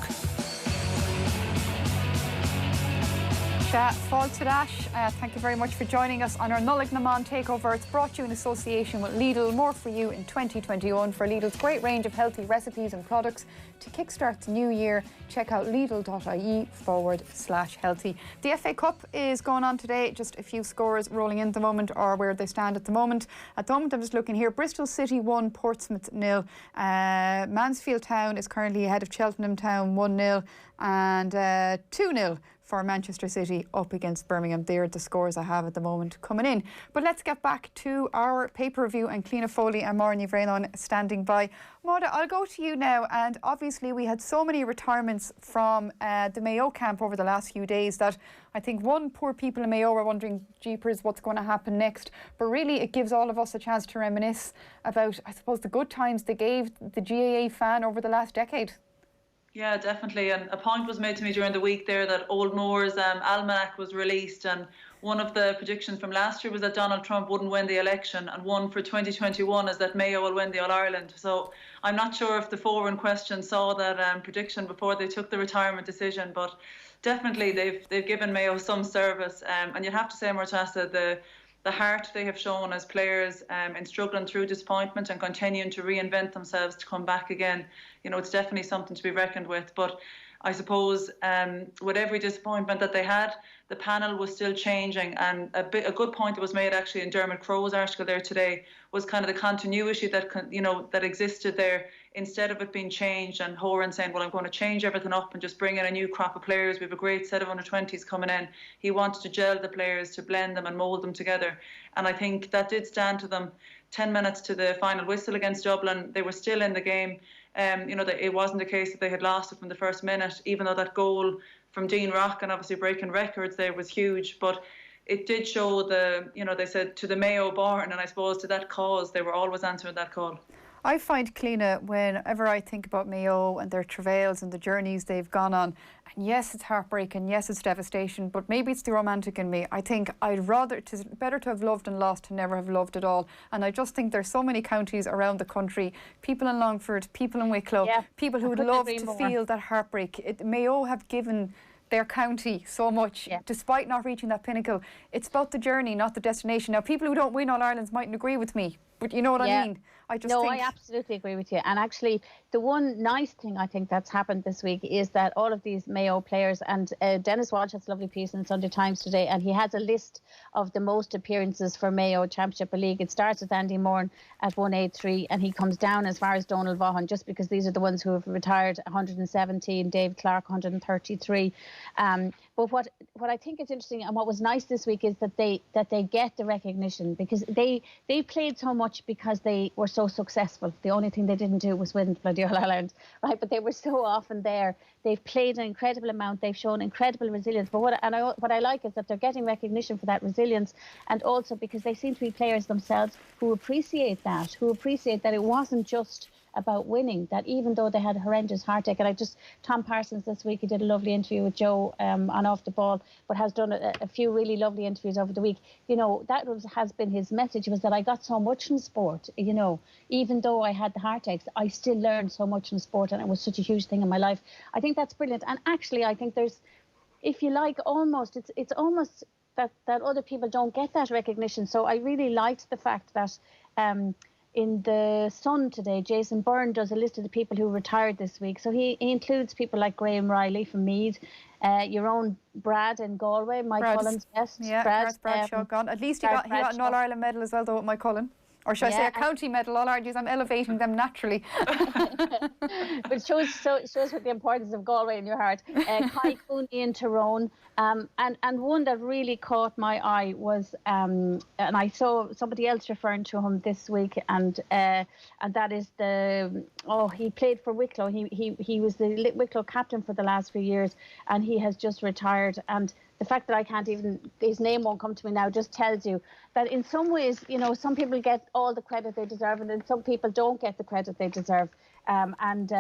Thank you very much for joining us on our Nollaig takeover. It's brought to you in association with Lidl. More for you in 2021 for Lidl's great range of healthy recipes and products. To kickstart the new year, check out lidl.ie/healthy. The FA Cup is going on today. Just a few scores rolling in at the moment, or where they stand at the moment. At the moment, I'm just looking here. Bristol City 1, Portsmouth 0. Mansfield Town is currently ahead of Cheltenham Town 1-0 and 2-0. for Manchester City up against Birmingham. They're the scores I have at the moment coming in. But let's get back to our paper review and Cliona Foley and Máire Ní Bhraonáin standing by. Máire, I'll go to you now. And obviously we had so many retirements from the Mayo camp over the last few days that I think poor people in Mayo are wondering, jeepers, what's going to happen next? But really it gives all of us a chance to reminisce about, I suppose, the good times they gave the GAA fan over the last decade. Yeah, definitely. And a point was made to me during the week there that Old Moore's almanac was released, and one of the predictions from last year was that Donald Trump wouldn't win the election, and one for 2021 is that Mayo will win the All-Ireland. So I'm not sure if the four in question saw that prediction before they took the retirement decision, but definitely they've given Mayo some service. And you'd have to say, Máire Treasa, the heart they have shown as players in struggling through disappointment and continuing to reinvent themselves to come back again. You know, it's definitely something to be reckoned with. But I suppose with every disappointment that they had, the panel was still changing. And a good point that was made actually in Dermot Crowe's article there today was kind of the continuity that existed there, instead of it being changed and Horan saying, well, I'm going to change everything up and just bring in a new crop of players. We have a great set of under-20s coming in. He wanted to gel the players, to blend them and mould them together. And I think that did stand to them. 10 minutes to the final whistle against Dublin, they were still in the game. It wasn't the case that they had lost it from the first minute, even though that goal from Dean Rock and obviously breaking records there was huge. But it did show they said to the Mayo born, and I suppose to that cause, they were always answering that call. I find, Cliona, whenever I think about Mayo and their travails and the journeys they've gone on, and yes, it's heartbreaking, yes, it's devastation, but maybe it's the romantic in me. I think it is better to have loved and lost than never have loved at all. And I just think there's so many counties around the country, people in Longford, people in Wicklow, people who would love to feel that heartbreak. Mayo have given their county so much, despite not reaching that pinnacle. It's about the journey, not the destination. Now, people who don't win All-Irelands mightn't agree with me, but you know what I mean? I absolutely agree with you. And actually, the one nice thing I think that's happened this week is that all of these Mayo players, and Dennis Walsh has a lovely piece in Sunday Times today, and he has a list of the most appearances for Mayo Championship League. It starts with Andy Moran at 183, and he comes down as far as Donald Vaughan, just because these are the ones who have retired, 117, Dave Clark, 133. But what I think is interesting and what was nice this week is that they get the recognition, because they played so much much because they were so successful. The only thing they didn't do was win bloody All-Ireland, right? But they were so often there. They've played an incredible amount. They've shown incredible resilience. But what I like is that they're getting recognition for that resilience, and also because they seem to be players themselves who appreciate that it wasn't just about winning, that even though they had a horrendous heartache, and Tom Parsons this week, he did a lovely interview with Joe on Off the Ball, but has done a few really lovely interviews over the week. You know, has been his message, was that I got so much from sport, you know, even though I had the heartaches, I still learned so much from sport, and it was such a huge thing in my life. I think that's brilliant. And actually, I think there's, if you like, it's almost that other people don't get that recognition. So I really liked the fact that in the Sun today, Jason Byrne does a list of the people who retired this week. So he includes people like Graham Riley from Meath, your own Brad in Galway, Mike Cullen's best. Yeah, Gareth Bradshaw gone. At least he got an All-Ireland medal as well, though, with Mike Cullen. Or should I say a county medal? All-Ireland, I'm elevating them naturally. But shows what the importance of Galway in your heart. Kai Cooney in Tyrone. And one that really caught my eye was, and I saw somebody else referring to him this week, and that is he played for Wicklow. He was the Wicklow captain for the last few years, and he has just retired. And the fact that I can't even, his name won't come to me now, just tells you that in some ways, you know, some people get all the credit they deserve, and then some people don't get the credit they deserve. And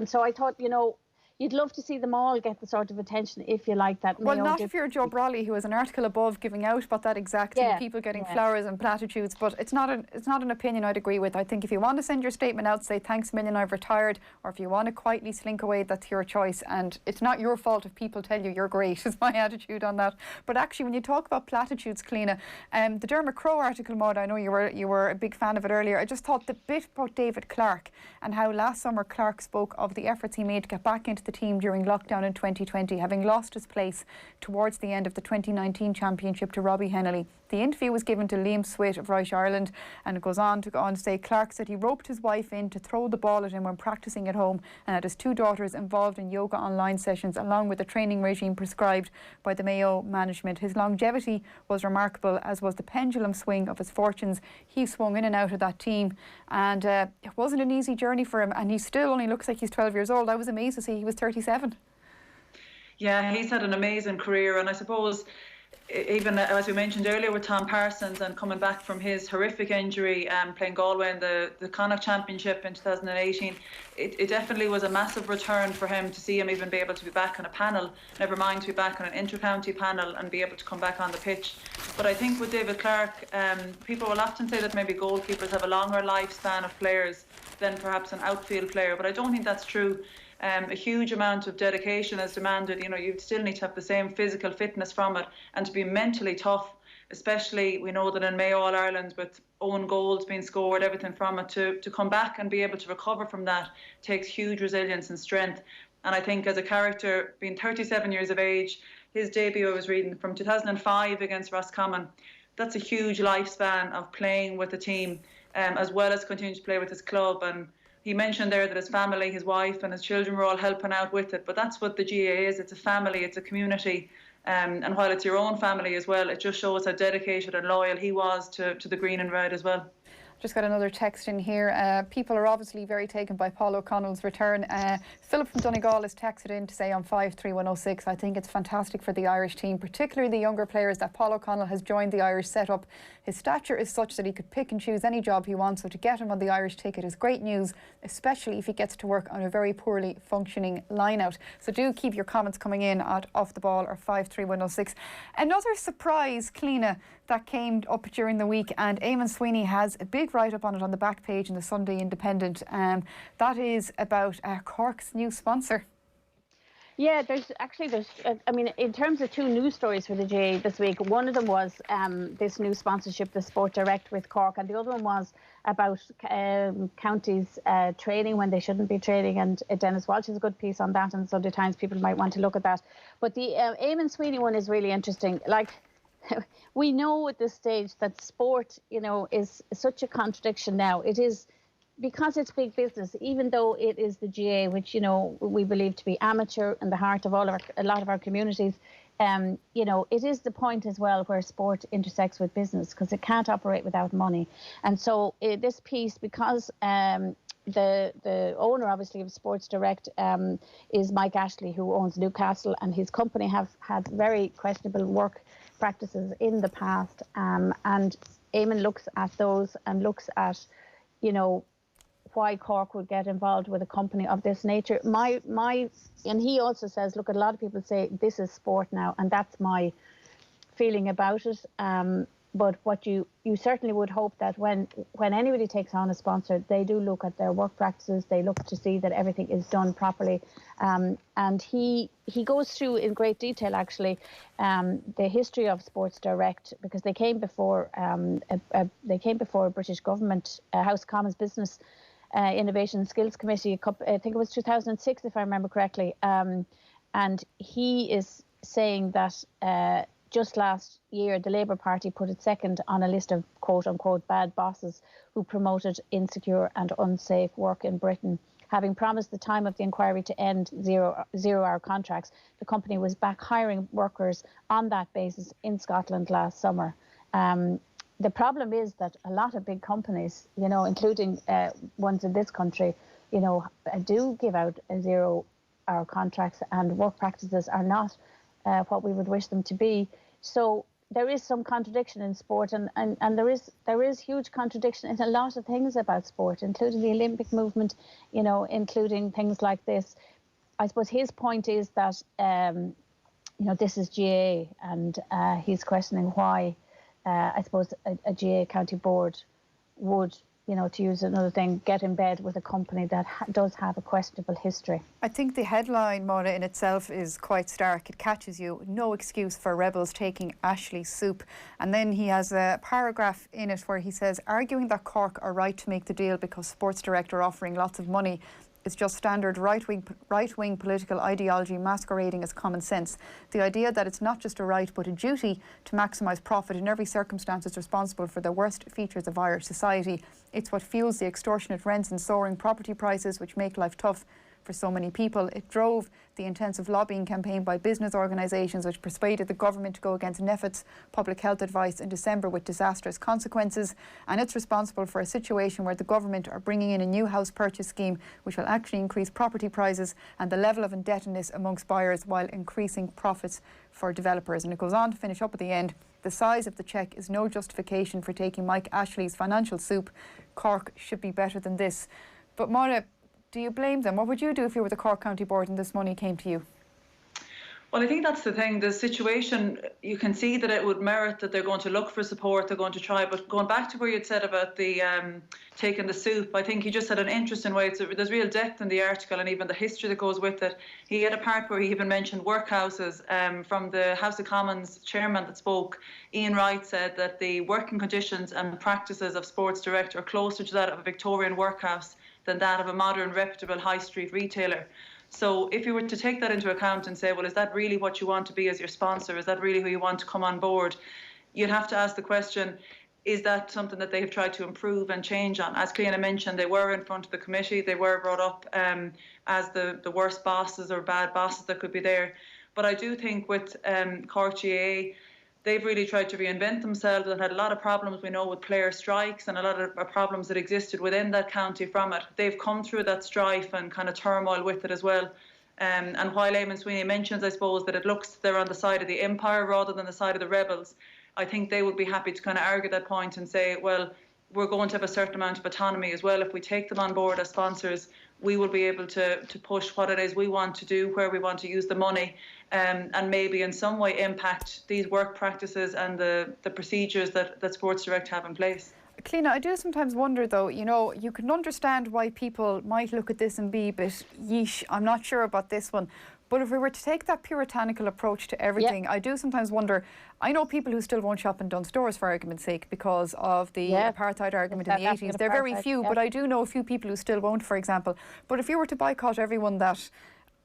so I thought, you know, you'd love to see them all get the sort of attention, if you like, that. Well, not if you're Joe Brawley, who has an article above giving out about that exactly, people getting flowers and platitudes, but it's not an opinion I'd agree with. I think if you want to send your statement out, say thanks a million, I've retired, or if you want to quietly slink away, that's your choice, and it's not your fault if people tell you you're great, is my attitude on that. But actually, when you talk about platitudes, Cliona, the Dermot Crowe article, Maud, I know you were a big fan of it earlier. I just thought the bit about David Clarke and how last summer Clarke spoke of the efforts he made to get back into the team during lockdown in 2020, having lost his place towards the end of the 2019 championship to Robbie Hennelly. The interview was given to Liam Swift of Reich Ireland, and it goes on to say Clarke said he roped his wife in to throw the ball at him when practicing at home, and had his two daughters involved in yoga online sessions along with the training regime prescribed by the Mayo management. His longevity was remarkable, as was the pendulum swing of his fortunes. He swung in and out of that team, and it wasn't an easy journey for him, and he still only looks like he's 12 years old. I was amazed to see he was 37. Yeah, he's had an amazing career, and I suppose even as we mentioned earlier with Tom Parsons and coming back from his horrific injury, playing Galway in the Connacht Championship in 2018, it definitely was a massive return for him to see him even be able to be back on a panel, never mind to be back on an inter-county panel and be able to come back on the pitch. But I think with David Clarke, people will often say that maybe goalkeepers have a longer lifespan of players than perhaps an outfield player, but I don't think that's true. A huge amount of dedication is demanded. You know, you still need to have the same physical fitness from it, and to be mentally tough, especially we know that in Mayo All-Ireland with own goals being scored, everything from it, to come back and be able to recover from that takes huge resilience and strength. And I think as a character, being 37 years of age, his debut, I was reading, from 2005 against Roscommon, that's a huge lifespan of playing with the team, as well as continuing to play with his club. And he mentioned there that his family, his wife and his children were all helping out with it. But that's what the GAA is. It's a family, it's a community. And while it's your own family as well, it just shows how dedicated and loyal he was to the green and red as well. Just got another text in here. People are obviously very taken by Paul O'Connell's return. Philip from Donegal has texted in to say on 53106, I think it's fantastic for the Irish team, particularly the younger players, that Paul O'Connell has joined the Irish setup. His stature is such that he could pick and choose any job he wants, so to get him on the Irish ticket is great news, especially if he gets to work on a very poorly functioning line-out. So do keep your comments coming in at Off the Ball or 53106. Another surprise, Cliona, that came up during the week, and Eamon Sweeney has a big write-up on it on the back page in the Sunday Independent. That is about Cork's new sponsor. Yeah, there's I mean, in terms of two news stories for the GAA this week, one of them was this new sponsorship, the Sport Direct with Cork, and the other one was about counties training when they shouldn't be training, and Dennis Walsh has a good piece on that, and Sunday Times people might want to look at that. But the Eamon Sweeney one is really interesting. Like, we know at this stage that sport, you know, is such a contradiction now. It is, because it's big business, even though it is the GAA, which, you know, we believe to be amateur in the heart of a lot of our communities, it is the point as well where sport intersects with business, because it can't operate without money. And so this piece, because the owner, obviously, of Sports Direct is Mike Ashley, who owns Newcastle, and his company have had very questionable work practices in the past. And Eamon looks at those and looks at, why Cork would get involved with a company of this nature. And he also says, look, a lot of people say this is sport now, and that's my feeling about it. But what you certainly would hope that when anybody takes on a sponsor, they do look at their work practices, they look to see that everything is done properly. And he goes through in great detail, actually, the history of Sports Direct, because they came before a British government, House of Commons Business Innovation and Skills Committee, I think it was 2006, if I remember correctly. And he is saying that just last year, the Labour Party put it second on a list of quote-unquote bad bosses who promoted insecure and unsafe work in Britain. Having promised the time of the inquiry to end zero-hour contracts, the company was back hiring workers on that basis in Scotland last summer. The problem is that a lot of big companies, including ones in this country, do give out zero-hour contracts, and work practices are not what we would wish them to be. So there is some contradiction in sport, and there is huge contradiction in a lot of things about sport, including the Olympic movement, including things like this. I suppose his point is that this is GA, and he's questioning why I suppose a GA county board would, to use another thing, get in bed with a company that does have a questionable history. I think the headline, Máire, in itself is quite stark. It catches you. No excuse for rebels taking Ashley's soup. And then he has a paragraph in it where he says, arguing that Cork are right to make the deal because Sports Direct are offering lots of money is just standard right-wing political ideology masquerading as common sense. The idea that it's not just a right but a duty to maximise profit in every circumstance is responsible for the worst features of Irish society. It's what fuels the extortionate rents and soaring property prices which make life tough for so many people. It drove the intensive lobbying campaign by business organisations which persuaded the government to go against NPHET's public health advice in December with disastrous consequences, and it's responsible for a situation where the government are bringing in a new house purchase scheme which will actually increase property prices and the level of indebtedness amongst buyers while increasing profits for developers. And it goes on to finish up at the end. The size of the cheque is no justification for taking Mike Ashley's financial soup. Cork should be better than this. But Máire, do you blame them? What would you do if you were the Cork County Board and this money came to you? Well, I think that's the thing. The situation, you can see that it would merit that they're going to look for support, they're going to try. But going back to where you'd said about the taking the soup, I think he just had an interesting way. There's real depth in the article and even the history that goes with it. He had a part where he even mentioned workhouses. From the House of Commons chairman that spoke, Ian Wright said that the working conditions and practices of Sports Direct are closer to that of a Victorian workhouse than that of a modern, reputable high street retailer. So if you were to take that into account and say, well, is that really what you want to be as your sponsor? Is that really who you want to come on board? You'd have to ask the question, is that something that they have tried to improve and change on? As Cliona mentioned, they were in front of the committee. They were brought up as the worst bosses or bad bosses that could be there. But I do think with Cork GAA, they've really tried to reinvent themselves and had a lot of problems, we know, with player strikes and a lot of problems that existed within that county from it. They've come through that strife and kind of turmoil with it as well. And while Eamon Sweeney mentions, I suppose, that it looks they're on the side of the empire rather than the side of the rebels, I think they would be happy to kind of argue that point and say, well, we're going to have a certain amount of autonomy as well. If we take them on board as sponsors, we will be able to push what it is we want to do, where we want to use the money, and maybe in some way impact these work practices and the procedures that Sports Direct have in place. Cliona, I do sometimes wonder though, you can understand why people might look at this and be a bit, yeesh, I'm not sure about this one. But if we were to take that puritanical approach to everything, I do sometimes wonder, I know people who still won't shop in Dunnes Stores for argument's sake because of the apartheid argument in the 80s. They're very few, but I do know a few people who still won't, for example. But if you were to boycott everyone that,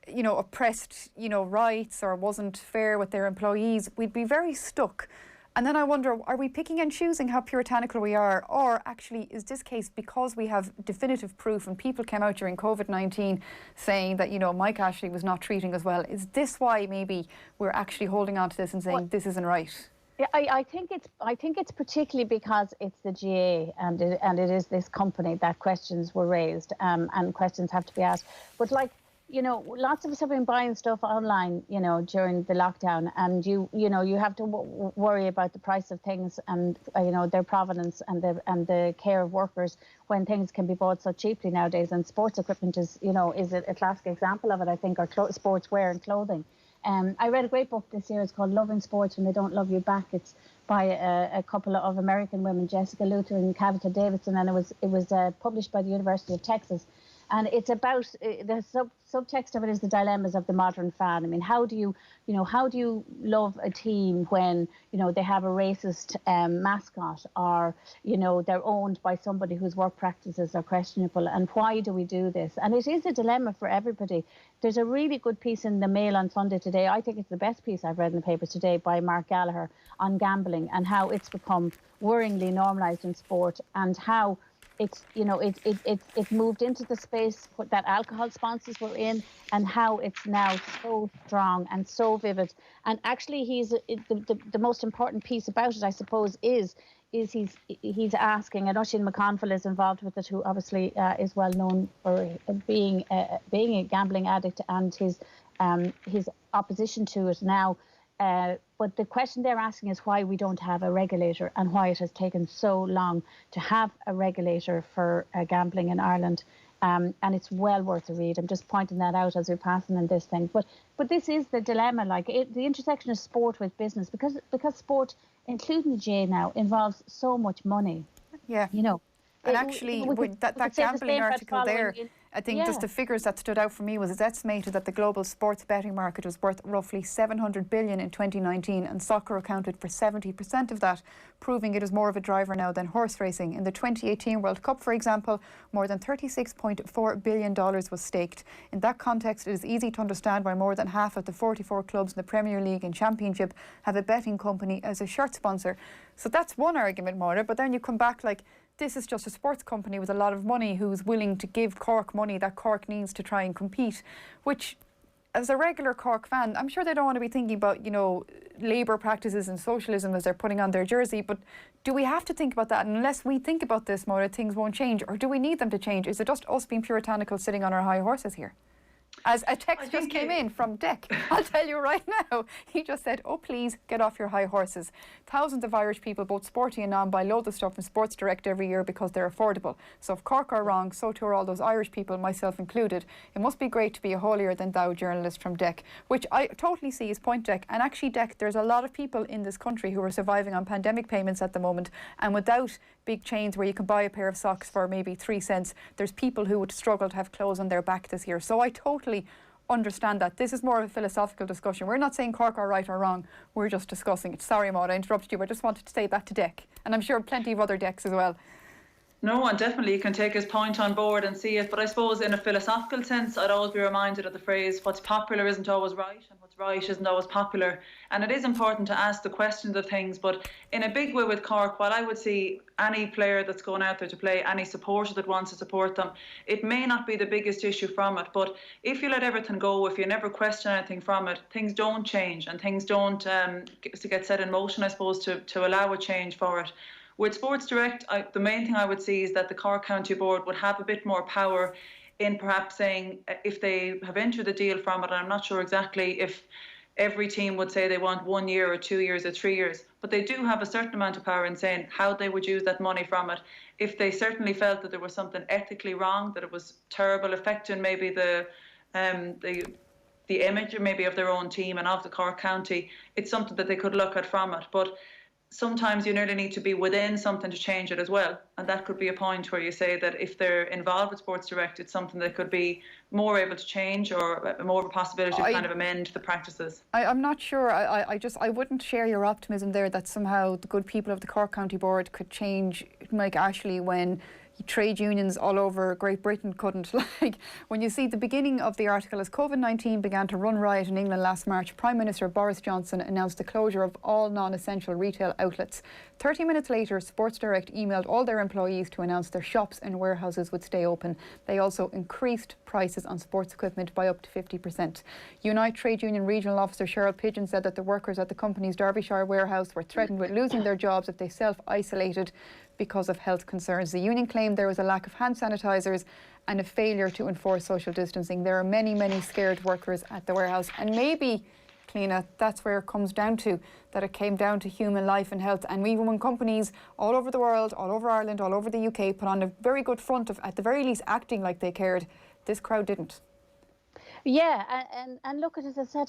oppressed, rights or wasn't fair with their employees, we'd be very stuck. And then I wonder, are we picking and choosing how puritanical we are? Or actually, is this case because we have definitive proof and people came out during COVID-19 saying that, Mike Ashley was not treating us well? Is this why maybe we're actually holding on to this and saying this isn't right? Yeah, I think it's particularly because it's the GA and it is this company that questions were raised and questions have to be asked. But lots of us have been buying stuff online, during the lockdown, and you have to worry about the price of things and their provenance and the care of workers when things can be bought so cheaply nowadays. And sports equipment is a classic example of it, I think, or sportswear and clothing. I read a great book this year. It's called Loving Sports When They Don't Love You Back. It's by a couple of American women, Jessica Luther and Kavita Davidson, and it was published by the University of Texas. And it's about the subtext of it is the dilemmas of the modern fan. I mean, how do you love a team when they have a racist mascot, or they're owned by somebody whose work practices are questionable, and why do we do this? And it is a dilemma for everybody. There's a really good piece in the Mail on Sunday today. I think it's the best piece I've read in the papers today by Mark Gallagher on gambling and how it's become worryingly normalised in sport, and how it's moved into the space that alcohol sponsors were in, and how it's now so strong and so vivid. And actually, the most important piece about it, I suppose, is he's asking, and Oisin McConville is involved with it, who obviously is well known for being a gambling addict, and his opposition to it now. But the question they're asking is why we don't have a regulator, and why it has taken so long to have a regulator for gambling in Ireland. And it's well worth a read. I'm just pointing that out as we're passing in this thing. But this is the dilemma, the intersection of sport with business, because that gambling article there, I think just the figures that stood out for me was it's estimated that the global sports betting market was worth roughly 700 billion in 2019, and soccer accounted for 70% of that, proving it is more of a driver now than horse racing. In the 2018 World Cup, for example, more than $36.4 billion was staked. In that context, it is easy to understand why more than half of the 44 clubs in the Premier League and Championship have a betting company as a shirt sponsor. So that's one argument, Máire, but then you come back this is just a sports company with a lot of money who's willing to give Cork money that Cork needs to try and compete, which, as a regular Cork fan, I'm sure they don't want to be thinking about, labour practices and socialism as they're putting on their jersey, but do we have to think about that? And unless we think about this, Máire, things won't change, or do we need them to change? Is it just us being puritanical sitting on our high horses here? As a text just came in from Dick, I'll tell you right now, he just said, oh please, get off your high horses. Thousands of Irish people, both sporty and non, buy loads of stuff from Sports Direct every year because they're affordable. So if Cork are wrong, so too are all those Irish people, myself included. It must be great to be a holier than thou journalist from Dick, which I totally see his point, Dick. And actually, Dick, there's a lot of people in this country who are surviving on pandemic payments at the moment, and without big chains where you can buy a pair of socks for maybe 3 cents, there's people who would struggle to have clothes on their back this year. So I totally understand that. This is more of a philosophical discussion. We're not saying Cork are right or wrong, we're just discussing it. Sorry, Maud, I interrupted you, but I just wanted to say that to Dick, and I'm sure plenty of other Decks as well. No, and definitely you can take his point on board and see it, but I suppose in a philosophical sense, I'd always be reminded of the phrase, what's popular isn't always right, and what's right isn't always popular. And it is important to ask the questions of things, but in a big way with Cork, while I would see any player that's going out there to play, any supporter that wants to support them, it may not be the biggest issue from it, but if you let everything go, if you never question anything from it, things don't change, and things don't get set in motion, I suppose, to allow a change for it. With Sports Direct, the main thing I would see is that the Cork County Board would have a bit more power in perhaps saying if they have entered the deal from it, and I'm not sure exactly if every team would say they want 1 year or 2 years or 3 years, but they do have a certain amount of power in saying how they would use that money from it. If they certainly felt that there was something ethically wrong, that it was terrible, affecting maybe the image maybe of their own team and of the Cork County, it's something that they could look at from it. But sometimes you nearly need to be within something to change it as well. And that could be a point where you say that if they're involved with Sports Direct, it's something that could be more able to change, or more of a possibility to kind of amend the practices. I'm not sure. I wouldn't share your optimism there that somehow the good people of the Cork County Board could change Mike Ashley when trade unions all over Great Britain couldn't. Like, when you see the beginning of the article, as COVID-19 began to run riot in England last March, Prime Minister Boris Johnson announced the closure of all non-essential retail outlets. 30 minutes later, Sports Direct emailed all their employees to announce their shops and warehouses would stay open. They also increased prices on sports equipment by up to 50%. Unite Trade Union Regional Officer Cheryl Pigeon said that the workers at the company's Derbyshire warehouse were threatened with losing their jobs if they self-isolated because of health concerns. The union claimed there was a lack of hand sanitisers and a failure to enforce social distancing. There are many, many scared workers at the warehouse, and maybe, Cliona, that's where it comes down to, that it came down to human life and health. And even when companies all over the world, all over Ireland, all over the UK put on a very good front of, at the very least, acting like they cared, this crowd didn't. Yeah, and look, as I said,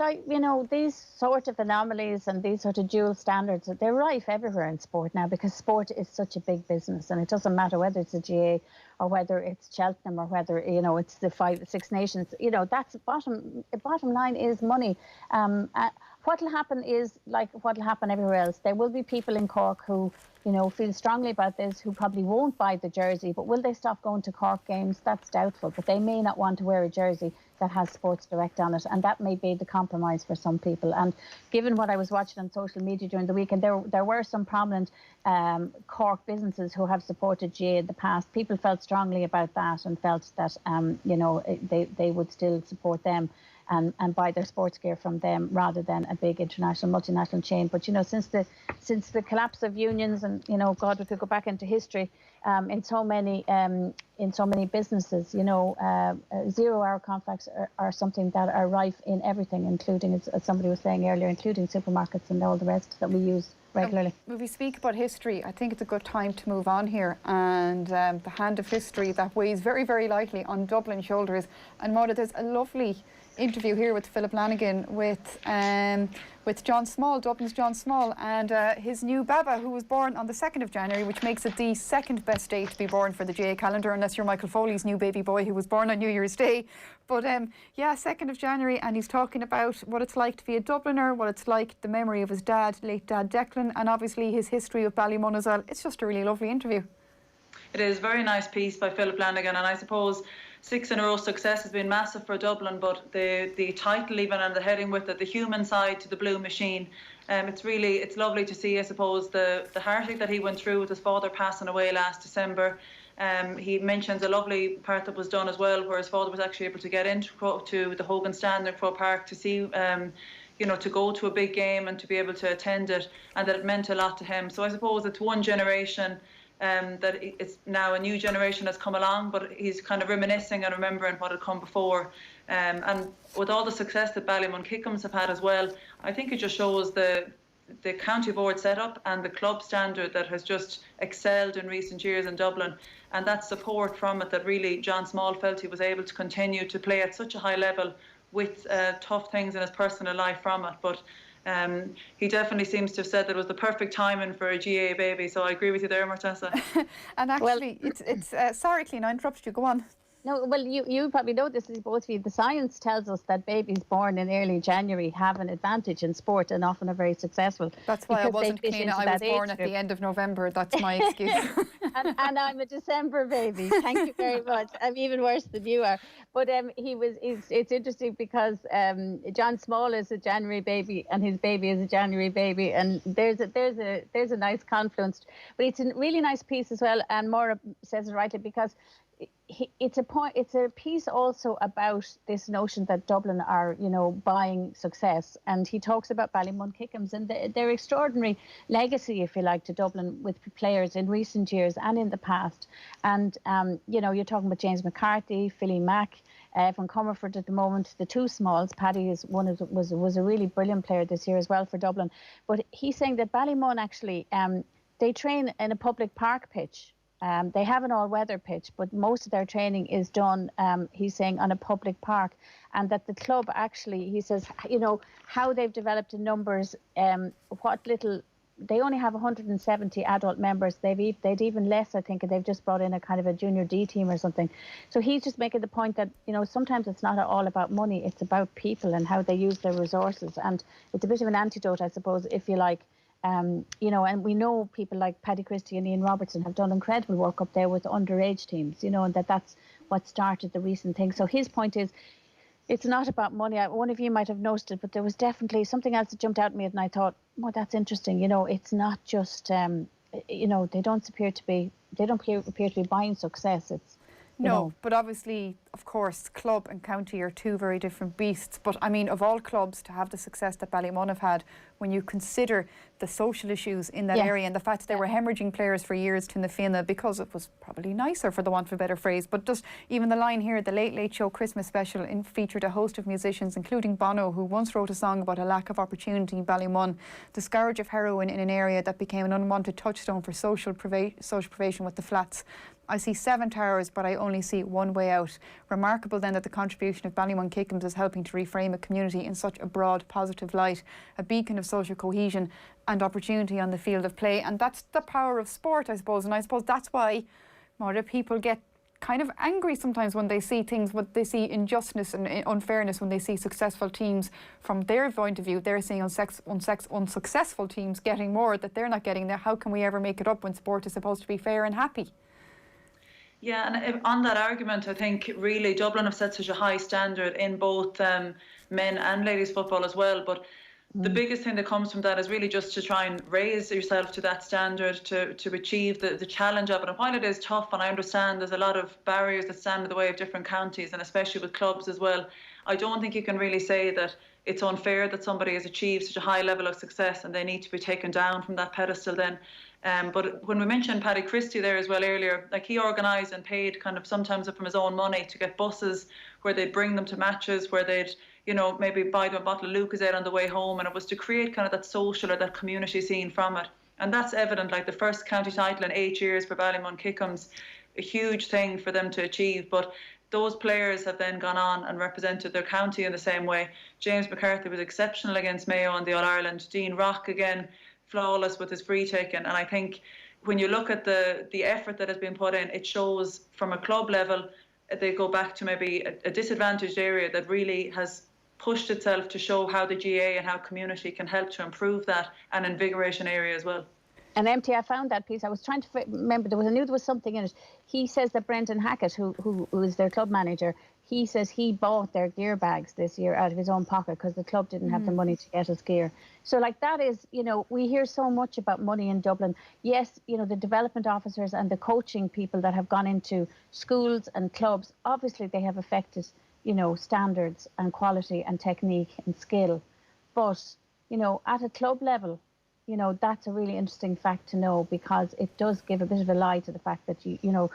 these sort of anomalies and these sort of dual standards, they're rife everywhere in sport now, because sport is such a big business, and it doesn't matter whether it's a GA or whether it's Cheltenham or whether, it's the Six Nations. That's bottom line is money. What'll happen is, like what'll happen everywhere else, there will be people in Cork who, feel strongly about this, who probably won't buy the jersey, but will they stop going to Cork games? That's doubtful, but they may not want to wear a jersey that has Sports Direct on it, and that may be the compromise for some people. And given what I was watching on social media during the weekend, there were some prominent Cork businesses who have supported GA in the past. People felt strongly about that and felt that they would still support them and buy their sports gear from them rather than a big international multinational chain. But since the collapse of unions, and God, we could go back into history, in so many businesses, 0-hour contracts are something that are rife in everything, including, as somebody was saying earlier, including supermarkets and all the rest that we use regularly. When we speak about history, I think it's a good time to move on here, and the hand of history that weighs very, very lightly on Dublin's shoulders. And Máire, there's a lovely interview here with Philip Lanigan with John Small, Dublin's John Small, and his new Baba, who was born on the 2nd of January, which makes it the second best day to be born for the GA calendar, unless you're Michael Foley's new baby boy who was born on New Year's Day. But 2nd of January, and he's talking about what it's like to be a Dubliner, what it's like, the memory of his dad, late dad Declan, and obviously his history with Ballymun as well. It's just a really lovely interview. It is a very nice piece by Philip Lanigan, and I suppose 6 in a row success has been massive for Dublin, but the title even and the heading with it, the human side to the blue machine, it's lovely to see, I suppose, the heartache that he went through with his father passing away last December. He mentions a lovely part that was done as well, where his father was actually able to get into the Hogan Stand in Croke Park to see to go to a big game and to be able to attend it, and that it meant a lot to him. So I suppose it's one generation, that it's now a new generation has come along, but he's kind of reminiscing and remembering what had come before. And with all the success that Ballymun Kickums have had as well, I think it just shows the county board setup and the club standard that has just excelled in recent years in Dublin, and that support from it that really John Small felt he was able to continue to play at such a high level with tough things in his personal life from it. But he definitely seems to have said that it was the perfect timing for a GA baby, so I agree with you there, Treasa. And actually, it's sorry, Cliona, I interrupted you. Go on. No, well, you probably know this, both of you. The science tells us that babies born in early January have an advantage in sport and often are very successful. That's why I wasn't, Cliona. I was born at the end of November. That's my excuse. and I'm a December baby. Thank you very much. I'm even worse than you are. But it's interesting because John Small is a January baby and his baby is a January baby, and there's a nice confluence. But it's a really nice piece as well, and Máire says it rightly, because it's a piece also about this notion that Dublin are, buying success. And he talks about Ballymun Kickums and their extraordinary legacy, if you like, to Dublin with players in recent years and in the past. And, you're talking about James McCarthy, Philly Mack, from Comerford at the moment, the two Smalls. Paddy was a really brilliant player this year as well for Dublin. But he's saying that Ballymun actually, they train in a public park pitch. They have an all-weather pitch, but most of their training is done, he's saying, on a public park. And that the club actually, he says, how they've developed in numbers, they only have 170 adult members. They'd even less, I think, and they've just brought in a kind of a junior D team or something. So he's just making the point that, sometimes it's not all about money, it's about people and how they use their resources. And it's a bit of an antidote, I suppose, if you like, You know, and we know people like Paddy Christie and Ian Robertson have done incredible work up there with underage teams, you know, and that's what started the recent thing. So his point is, it's not about money. One of you might have noticed it, but there was definitely something else that jumped out at me, and I thought, well, that's interesting. You know, it's not just, you know, they don't appear to be buying success. It's, you know. But obviously, of course, club and county are two very different beasts. But I mean, of all clubs, to have the success that Ballymun have had, when you consider the social issues in that area and the fact that they were hemorrhaging players for years to Nafina because it was probably nicer, for the want of a better phrase. But just even the line here, the Late Late Show Christmas special featured a host of musicians, including Bono, who once wrote a song about a lack of opportunity in Ballymun, the scourge of heroin in an area that became an unwanted touchstone for social privation with the flats. I see 7 towers, but I only see one way out. Remarkable then that the contribution of Ballymun Kickham's is helping to reframe a community in such a broad, positive light, a beacon of social cohesion and opportunity on the field of play. And that's the power of sport, I suppose. And I suppose that's why, Máire, people get kind of angry sometimes when they see things, when they see injustice and unfairness, when they see successful teams from their point of view. They're seeing unsuccessful teams getting more that they're not getting there. How can we ever make it up when sport is supposed to be fair and happy? Yeah, and on that argument, I think really Dublin have set such a high standard in both men and ladies football as well. But the biggest thing that comes from that is really just to try and raise yourself to that standard, to achieve the challenge of it. And while it is tough, and I understand there's a lot of barriers that stand in the way of different counties, and especially with clubs as well, I don't think you can really say that it's unfair that somebody has achieved such a high level of success and they need to be taken down from that pedestal then. But when we mentioned Paddy Christie there as well earlier, like he organised and paid kind of sometimes from his own money to get buses where they'd bring them to matches, where they'd, you know, maybe buy them a bottle of Lucozade on the way home, and it was to create kind of that social or that community scene from it. And that's evident, like the first county title in 8 years for Ballymun Kickham's, a huge thing for them to achieve. But those players have then gone on and represented their county in the same way. James McCarthy was exceptional against Mayo in the All-Ireland. Dean Rock, again, flawless with his free taking. And I think when you look at the effort that has been put in, it shows from a club level, they go back to maybe a disadvantaged area that really has pushed itself to show how the GA and how community can help to improve that and invigorate an area as well. And empty, I found that piece. I was trying to remember, I knew there was something in it. He says that Brendan Hackett, who is their club manager, he says he bought their gear bags this year out of his own pocket because the club didn't have the money to get us gear. So like that is, you know, we hear so much about money in Dublin. Yes, you know, the development officers and the coaching people that have gone into schools and clubs, obviously they have affected, you know, standards and quality and technique and skill. But, you know, at a club level, you know, that's a really interesting fact to know, because it does give a bit of a lie to the fact that, you know,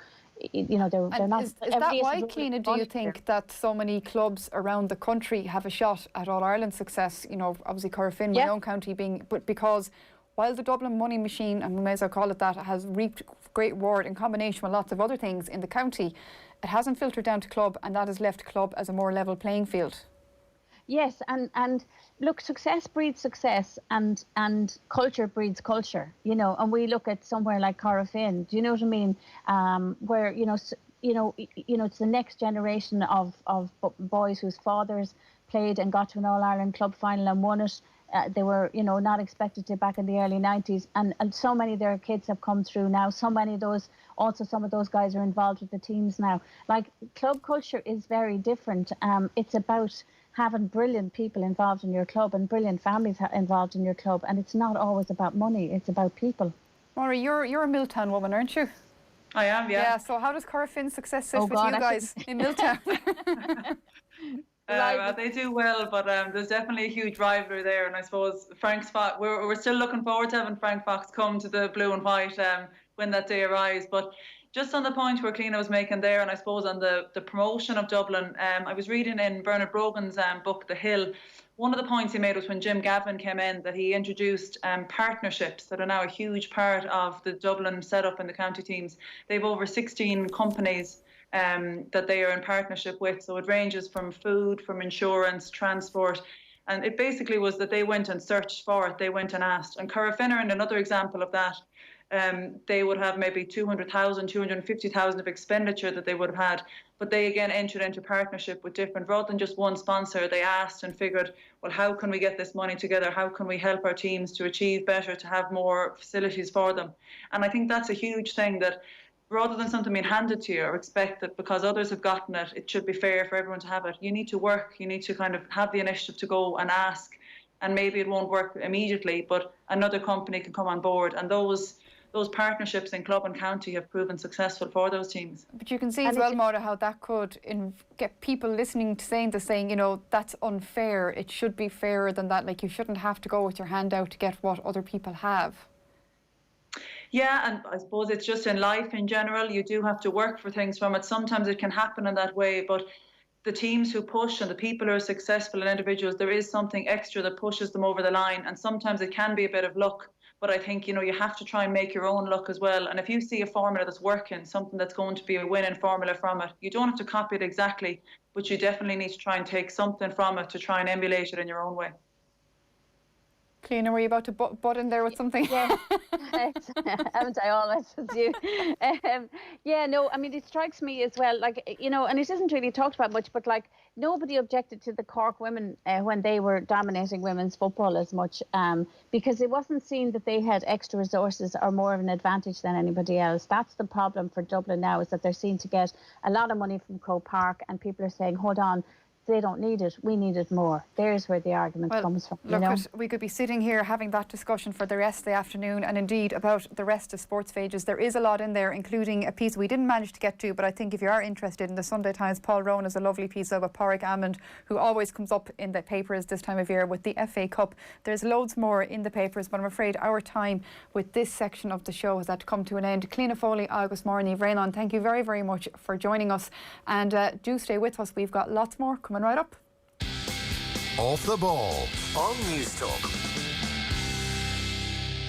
they're not... Is that why, Cliona, do you think that so many clubs around the country have a shot at All-Ireland success? You know, obviously Corofin, my own county being... But because while the Dublin money machine, and we may as well call it that, has reaped great reward in combination with lots of other things in the county, it hasn't filtered down to club, and that has left club as a more level playing field. Yes, and look, success breeds success, and culture breeds culture, you know. And we look at somewhere like Corofin, do you know what I mean? Where you know, it's the next generation of boys whose fathers played and got to an All-Ireland club final and won it. They were, you know, not expected to back in the early 90s, and so many of their kids have come through now. So many of those, also some of those guys are involved with the teams now. Like, club culture is very different. It's about having brilliant people involved in your club and brilliant families involved in your club, and it's not always about money, it's about people. Máire, you're a Milltown woman, aren't you? I am, yeah. Yeah, so how does Corofin's success sit with you guys in Milltown? They do well, but there's definitely a huge rivalry there, and I suppose Frank's Fox, we're still looking forward to having Frank Fox come to the blue and white when that day arrives. But just on the point where Cliona was making there, and I suppose on the promotion of Dublin, I was reading in Bernard Brogan's book, The Hill. One of the points he made was when Jim Gavin came in, that he introduced partnerships that are now a huge part of the Dublin setup in the county teams. They have over 16 companies that they are in partnership with. So it ranges from food, from insurance, transport. And it basically was that they went and searched for it. They went and asked. And Corofin are another example of that. they would have maybe 200,000, 250,000 of expenditure that they would have had. But they again entered into partnership with different, rather than just one sponsor. They asked and figured, well, how can we get this money together? How can we help our teams to achieve better, to have more facilities for them? And I think that's a huge thing, that rather than something being handed to you or expect that because others have gotten it, it should be fair for everyone to have it. You need to work, you need to kind of have the initiative to go and ask. And maybe it won't work immediately, but another company can come on board. And those partnerships in club and county have proven successful for those teams. But you can see as well, Máire, how that could get people listening to saying, you know, that's unfair. It should be fairer than that. Like, you shouldn't have to go with your hand out to get what other people have. Yeah, and I suppose it's just in life in general, you do have to work for things from it. Sometimes it can happen in that way, but the teams who push and the people who are successful and individuals, there is something extra that pushes them over the line. And sometimes it can be a bit of luck. But I think, you know, you have to try and make your own luck as well. And if you see a formula that's working, something that's going to be a winning formula from it, you don't have to copy it exactly, but you definitely need to try and take something from it to try and emulate it in your own way. Cliona, were you about to butt in there with something? Yeah, haven't I always, as you? Yeah, no, I mean, it strikes me as well, like, you know, and it isn't really talked about much, but like, nobody objected to the Cork women when they were dominating women's football as much, because it wasn't seen that they had extra resources or more of an advantage than anybody else. That's the problem for Dublin now, is that they're seen to get a lot of money from Croke Park, and people are saying, hold on, they don't need it, we need it more. There's where the argument comes from. Look, we could be sitting here having that discussion for the rest of the afternoon, and indeed about the rest of sports pages. There is a lot in there, including a piece we didn't manage to get to, but I think if you are interested in the Sunday Times, Paul Rowan has a lovely piece of a Pádraig Amond, who always comes up in the papers this time of year with the FA Cup. There's loads more in the papers, but I'm afraid our time with this section of the show has had to come to an end. Cliona Foley, Máire Ní Bhraonáin, thank you very, very much for joining us, and do stay with us. We've got lots more coming right up. Off the Ball on News Talk